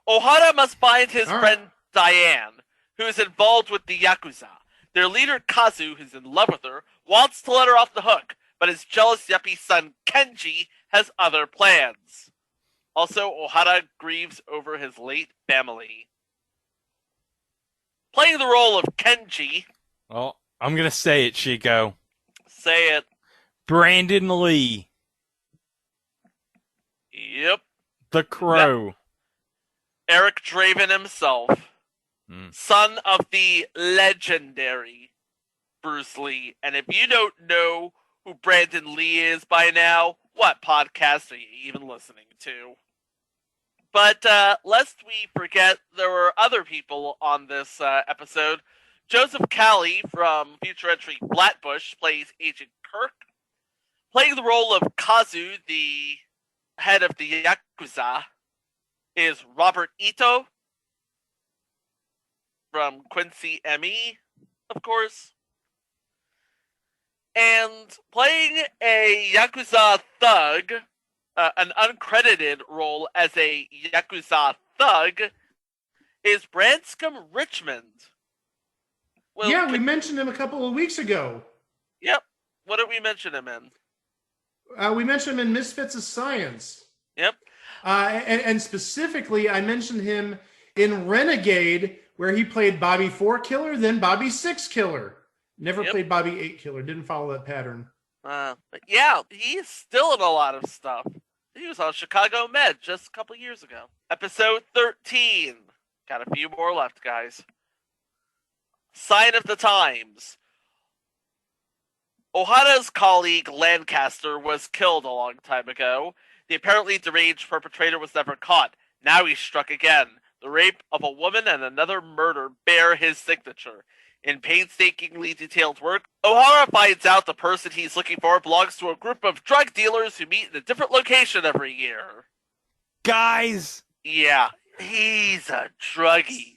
Ohara must find his friend Diane, who is involved with the Yakuza. Their leader, Kazu, who's in love with her, wants to let her off the hook, but his jealous yuppie son, Kenji, has other plans. Also, Ohara grieves over his late family. Playing the role of Kenji... Oh, I'm going to say it, Chico. Say it. Brandon Lee. Yep. The Crow. Eric Draven himself. Son of the legendary Bruce Lee. And if you don't know who Brandon Lee is by now, what podcast are you even listening to? But lest we forget, there were other people on this episode. Joseph Calley from future entry Flatbush plays Agent Kirk. Playing the role of Kazu, the head of the Yakuza, is Robert Ito from Quincy M.E., of course. And playing a Yakuza thug, an uncredited role as a Yakuza thug, is Branscombe Richmond. Well, yeah, we mentioned him a couple of weeks ago. Yep. What did we mention him in? We mentioned him in Misfits of Science. Yep. And specifically, I mentioned him in Renegade, where he played Bobby 4 Killer, then Bobby 6 Killer. Never played Bobby 8 Killer. Didn't follow that pattern. But yeah, he's still in a lot of stuff. He was on Chicago Med just a couple years ago. Episode 13. Got a few more left, guys. Sign of the times. Ohara's colleague Lancaster was killed a long time ago. The apparently deranged perpetrator was never caught. Now he's struck again. The rape of a woman and another murder bear his signature. In painstakingly detailed work, Ohara finds out the person he's looking for belongs to a group of drug dealers who meet in a different location every year. Guys! Yeah, he's a druggie.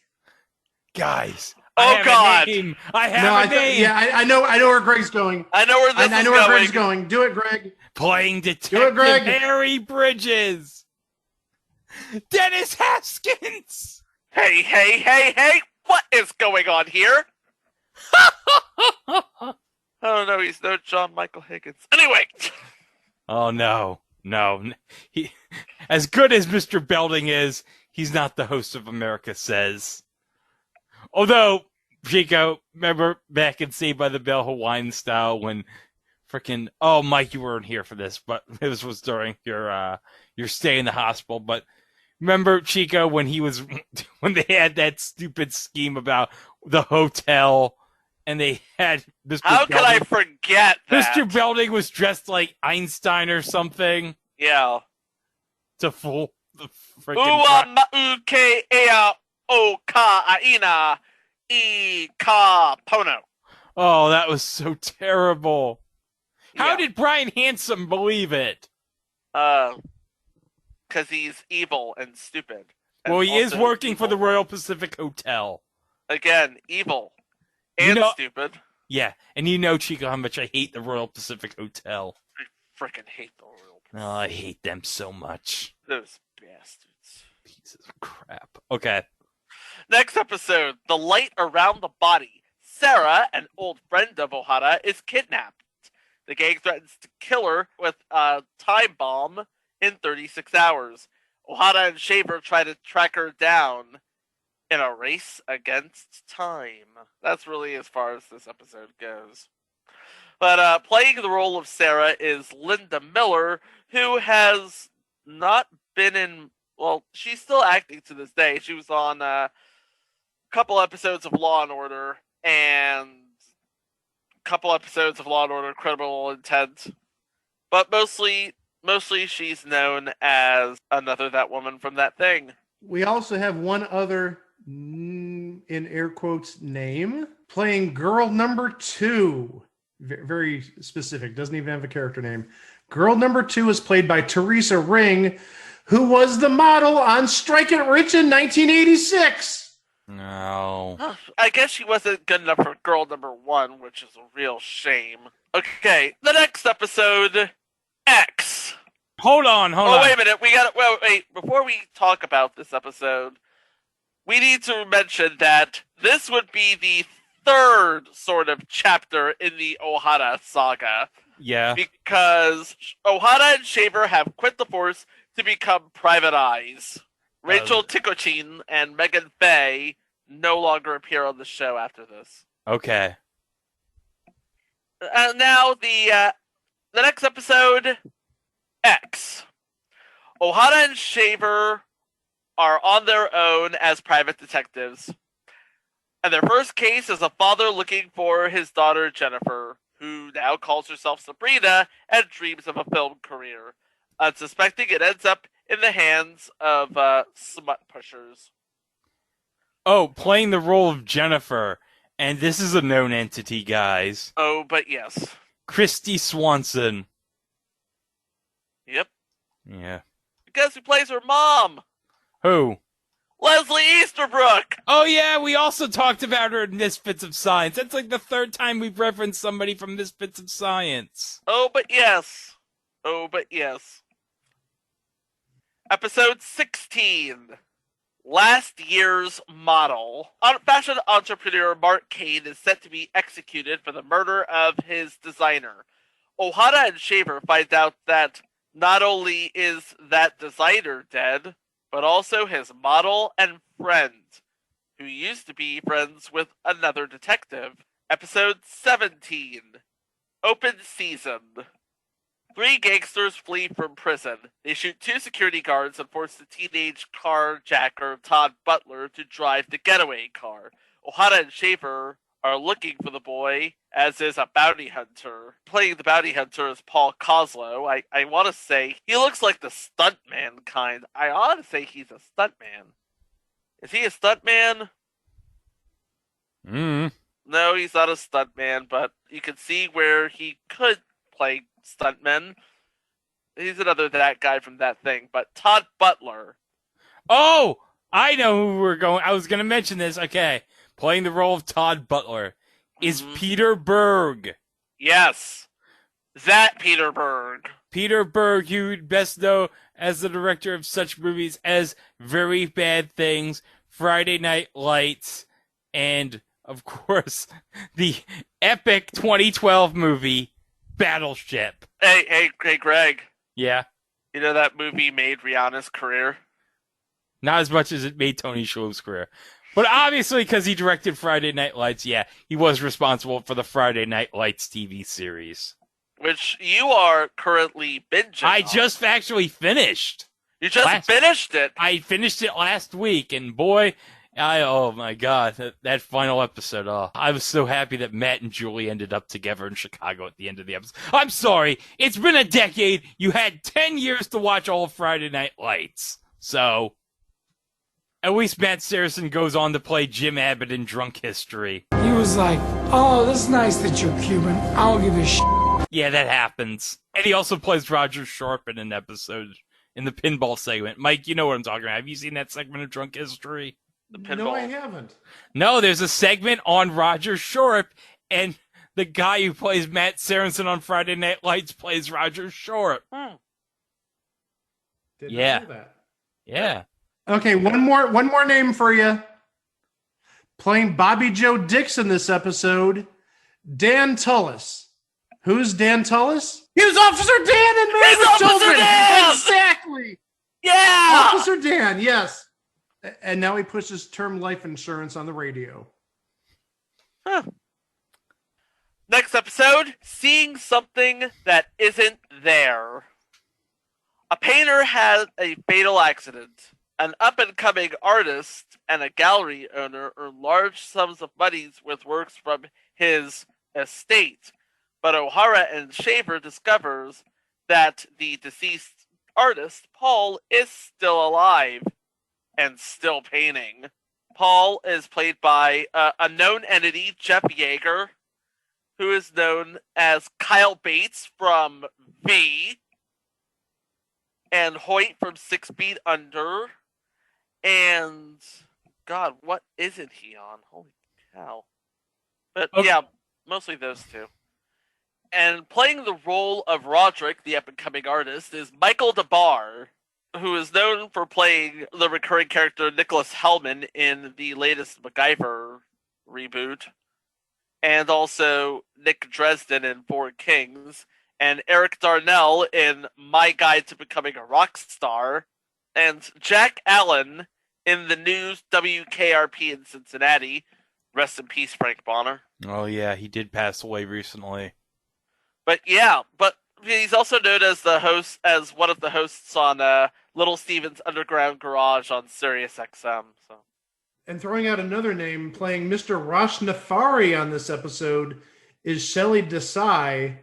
Guys. Oh, God. I have a name. I know where Greg's going. I know where this is I know going. where Greg's going. Do it, Greg. Playing Detective Greg. Harry Bridges. Dennis Haskins. Hey. What is going on here? Oh, no, he's no John Michael Higgins. Anyway. Oh, no. He, as good as Mr. Belding is, he's not the host of America Says. Although, Chico, remember back in Saved by the Bell Hawaiian Style when freaking... Oh, Mike, you weren't here for this, but this was during your stay in the hospital. But remember, Chico, when they had that stupid scheme about the hotel, and they had Mr. How Belding, could I forget that? Mr. Belding was dressed like Einstein or something Yeah. to fool the freaking... Ua ma'uke ea o ka aina I ka pono. Oh, that was so terrible. How Yeah. did Brian Handsome believe it? Because he's evil and stupid. And Well, he is also working for the evil. Royal Pacific Hotel. Again, evil. And stupid. Yeah, and you know, Chico, how much I hate the Royal Pacific Hotel. I freaking hate the Royal Pacific. Oh, I hate them so much. Those bastards. Pieces of crap. Okay. Next episode, The Light Around the Body. Sarah, an old friend of Ohara, is kidnapped. The gang threatens to kill her with a time bomb in 36 hours. Ohara and Shaver try to track her down in a race against time. That's really as far as this episode goes. But playing the role of Sarah is Linda Miller, who has not been in... Well, she's still acting to this day. She was on a couple episodes of Law & Order and a couple episodes of Law & Order Criminal Intent. But mostly she's known as another That Woman from That Thing. We also have one other, in air quotes, name, playing girl number 2. Very specific, doesn't even have a character name. Girl number 2 is played by Teresa Ring, who was the model on Strike It Rich in 1986. No. I guess she wasn't good enough for girl number 1, which is a real shame. Okay, the next episode, X. Hold on. Oh, wait a minute. Wait. Before we talk about this episode, we need to mention that this would be the third sort of chapter in the Ohara saga. Yeah. Because Ohara and Shaver have quit the force to become private eyes. Rachel Tikochin and Megan Faye no longer appear on the show after this. Okay. Now the next episode, X. Ohara and Shaver are on their own as private detectives. And their first case is a father looking for his daughter Jennifer, who now calls herself Sabrina and dreams of a film career. Unsuspecting, it ends up in the hands of smut pushers. Oh, playing the role of Jennifer. And this is a known entity, guys. Oh, but yes. Christy Swanson. Yep. Yeah. Guess who plays her mom? Who? Leslie Easterbrook! Oh, yeah, we also talked about her in Misfits of Science. That's like the third time we've referenced somebody from Misfits of Science. Oh, but yes. Episode 16. Last Year's Model. Fashion entrepreneur Mark Kane is set to be executed for the murder of his designer. Ohara and Shaver find out that not only is that designer dead, but also his model and friend, who used to be friends with another detective. Episode 17. Open Season. 3 gangsters flee from prison. They shoot 2 security guards and force the teenage carjacker Todd Butler to drive the getaway car. Ohara and Shaver are looking for the boy, as is a bounty hunter. Playing the bounty hunter is Paul Coslow. I want to say he looks like the stuntman kind. I ought to say he's a stuntman. Is he a stuntman? No, he's not a stuntman, but you can see where he could play stuntman. He's another that guy from that thing. But Todd Butler. Oh, I know who we're going. I was going to mention this. Okay. Playing the role of Todd Butler is Peter Berg. Yes. That Peter Berg. Peter Berg, you would best know as the director of such movies as Very Bad Things, Friday Night Lights, and, of course, the epic 2012 movie, Battleship. Hey, Greg. Yeah? You know that movie made Rihanna's career? Not as much as it made Tony Shalhoub's career. But obviously, because he directed Friday Night Lights, yeah, he was responsible for the Friday Night Lights TV series. Which you are currently binging I on. just actually finished. You just finished it? I finished it last week, and boy, oh my god, that final episode, I was so happy that Matt and Julie ended up together in Chicago at the end of the episode. I'm sorry, it's been a decade. You had 10 years to watch all of Friday Night Lights. So, at least Matt Saracen goes on to play Jim Abbott in Drunk History. He was like, oh, that's nice that you're Cuban. I don't give a shit. Yeah, that happens. And he also plays Roger Sharp in an episode in the pinball segment. Mike, you know what I'm talking about. Have you seen that segment of Drunk History? No, I haven't. No, there's a segment on Roger Sharp, and the guy who plays Matt Saracen on Friday Night Lights plays Roger Sharp. Didn't Yeah. know that. Yeah. Okay, one more name for you. Playing Bobby Joe Dixon this episode, Dan Tullis. Who's Dan Tullis? He was Officer Dan in Man with Children. Dan! Exactly. Yeah! Officer Dan, yes. And now he pushes term life insurance on the radio. Next episode, Seeing Something That Isn't There. A painter had a fatal accident. An up-and-coming artist and a gallery owner earn large sums of money with works from his estate. But Ohara and Shaver discovers that the deceased artist, Paul, is still alive and still painting. Paul is played by a known entity, Jeff Yeager, who is known as Kyle Bates from V, and Hoyt from 6 Feet Under, and God, what isn't he on? Holy cow. But yeah, mostly those two. And playing the role of Roderick, the up-and-coming artist, is Michael DeBar, who is known for playing the recurring character Nicholas Hellman in the latest MacGyver reboot, and also Nick Dresden in Four Kings, and Eric Darnell in My Guide to Becoming a Rock Star, and Jack Allen in the new WKRP in Cincinnati. Rest in peace, Frank Bonner. Oh yeah, he did pass away recently. But yeah, he's also known as one of the hosts on Little Steven's Underground Garage on Sirius XM. So. And throwing out another name, playing Mr. Rosh Nafari on this episode is Shelley Desai.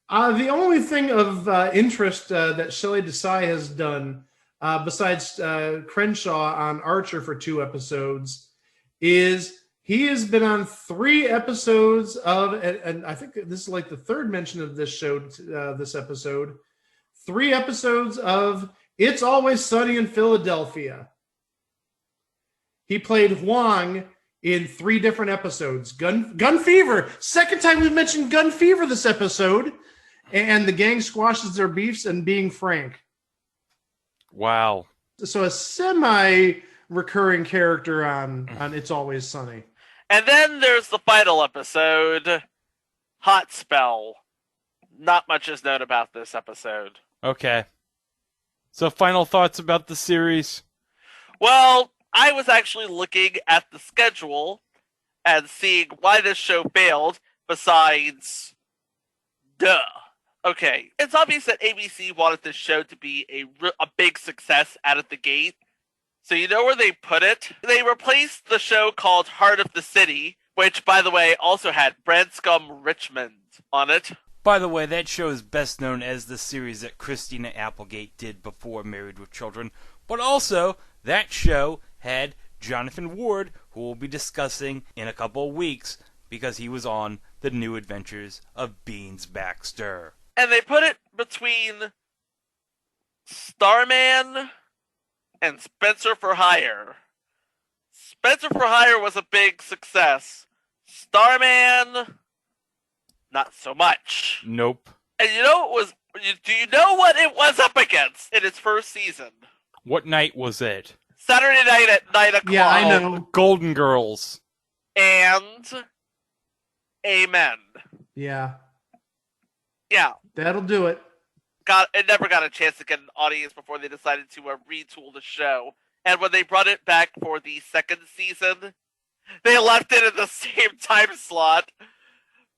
The only thing of interest that Shelley Desai has done, besides Crenshaw on Archer for 2 episodes, is he has been on 3 episodes of, and I think this is like the 3rd mention of this show, this episode, 3 episodes of It's Always Sunny in Philadelphia. He played Huang in 3 different episodes. Gun Fever. 2nd time we've mentioned Gun Fever this episode. And the gang squashes their beefs and Being Frank. Wow. So a semi-recurring character on It's Always Sunny. And then there's the final episode, Hot Spell. Not much is known about this episode. Okay. So final thoughts about the series? Well, I was actually looking at the schedule and seeing why this show failed, besides, Okay, it's obvious that ABC wanted this show to be a big success out of the gate. So you know where they put it? They replaced the show called Heart of the City which, by the way, also had Branscombe Richmond on it. By the way, that show is best known as the series that Christina Applegate did before Married with Children, but also that show had Jonathan Ward, who we'll be discussing in a couple of weeks because he was on The New Adventures of Beans Baxter. And they put it between Starman and Spencer for Hire. Spencer for Hire was a big success. Starman, not so much. Nope. And you know do you know what it was up against in its first season? What night was it? Saturday night at 9 o'clock. Yeah, I know. Golden Girls. And Amen. Yeah. Yeah. That'll do it. It never got a chance to get an audience before they decided to retool the show. And when they brought it back for the second season, they left it in the same time slot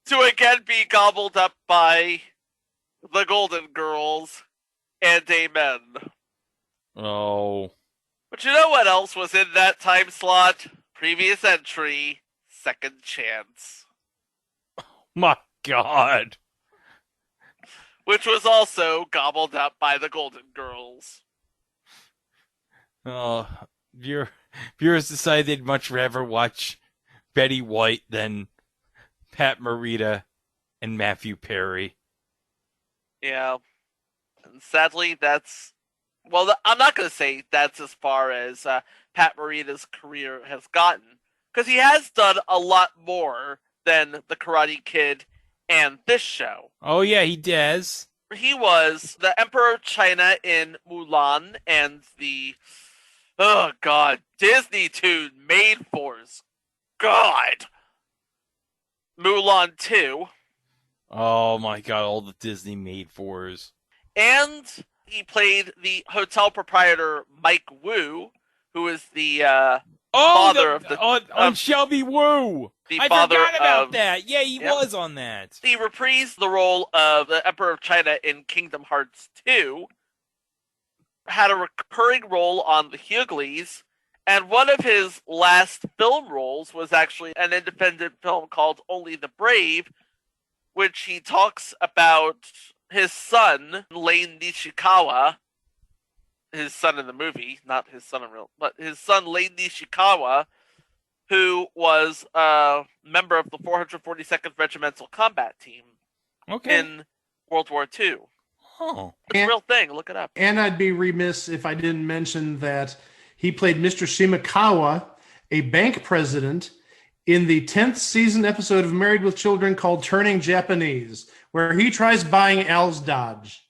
to again be gobbled up by the Golden Girls and Amen. Oh. But you know what else was in that time slot? Previous entry, Second Chance. My God. Which was also gobbled up by the Golden Girls. Oh, viewers decided they'd much rather watch Betty White than Pat Morita and Matthew Perry. Yeah. And sadly, that's... Well, I'm not going to say that's as far as Pat Morita's career has gotten. Because he has done a lot more than The Karate Kid and this show. Oh, yeah, he does. He was the Emperor of China in Mulan and the... Oh, God. Disney tune made for us. God. Mulan 2. Oh, my God, all the Disney made-fors. And he played the hotel proprietor Mike Wu, who is the father of the... On Shelby Woo! I forgot about that. Yeah, he was on that. He reprised the role of the Emperor of China in Kingdom Hearts 2, had a recurring role on The Hugleys, and one of his last film roles was actually an independent film called Only the Brave, which he talks about his son, Lane Nishikawa, his son in the movie, not his son in real, but his son, Lane Nishikawa, who was a member of the 442nd Regimental Combat Team in World War II. Oh. It's a real thing. Look it up. And I'd be remiss if I didn't mention that he played Mr. Shimakawa, a bank president, in the 10th season episode of Married with Children called Turning Japanese, where he tries buying Al's Dodge.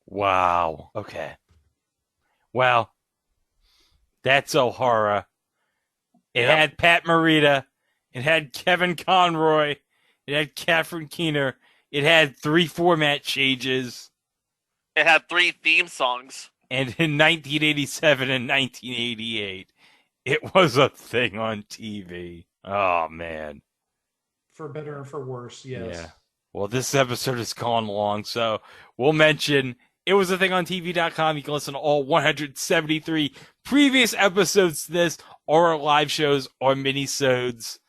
Wow. Okay. Well, that's Ohara. It had Pat Morita. It had Kevin Conroy. It had Catherine Keener. It had 3 format changes. It had 3 theme songs. And in 1987 and 1988, it was a thing on TV. Oh, man. For better or for worse, yes. Yeah. Well, this episode has gone long, so we'll mention it was a thing on TV.com. You can listen to all 173 previous episodes to this, or our live shows, or mini-sodes.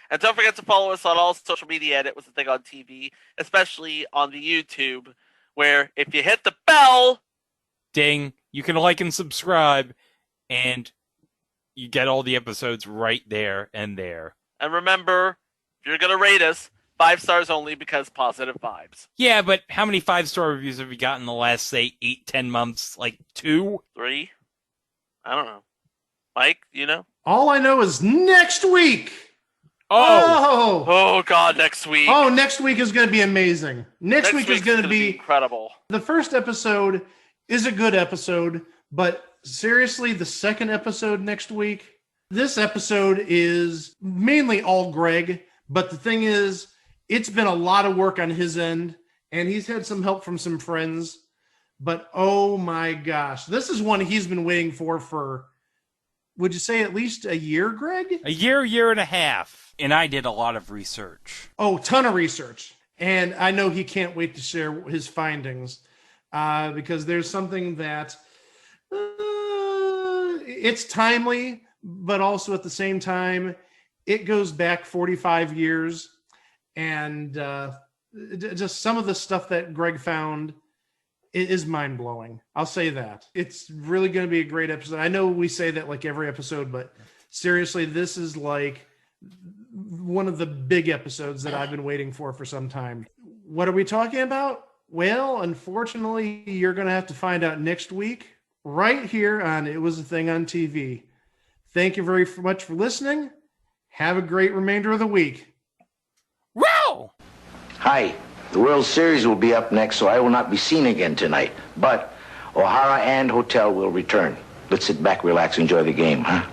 And don't forget to follow us on all social media at It Was a Thing on TV, especially on the YouTube, where if you hit the bell... Ding. You can like and subscribe, and you get all the episodes right there and there. And remember, if you're going to rate us, 5 stars only because positive vibes. Yeah, but how many 5-star reviews have we gotten in the last, say, 8-10 months? Like 2? 3? I don't know. Mike, you know? All I know is next week. Oh, God, next week. Oh, next week is going to be amazing. Next week is going to be incredible. The first episode is a good episode, but seriously, the second episode next week, this episode is mainly all Greg, but the thing is, it's been a lot of work on his end, and he's had some help from some friends, but oh my gosh, this is one he's been waiting for, would you say at least a year, Greg? A year and a half. And I did a lot of research. Oh, ton of research. And I know he can't wait to share his findings because there's something that it's timely, but also at the same time, It goes back 45 years, and just some of the stuff that Greg found is mind-blowing. I'll say that. It's really going to be a great episode. I know we say that like every episode, but seriously, this is like one of the big episodes that I've been waiting for some time. What are we talking about? Well, unfortunately, you're going to have to find out next week right here on It Was a Thing on TV. Thank you very much for listening. Have a great remainder of the week. Wow! Hi. The World Series will be up next, so I will not be seen again tonight. But Ohara and Hotel will return. Let's sit back, relax, enjoy the game, huh?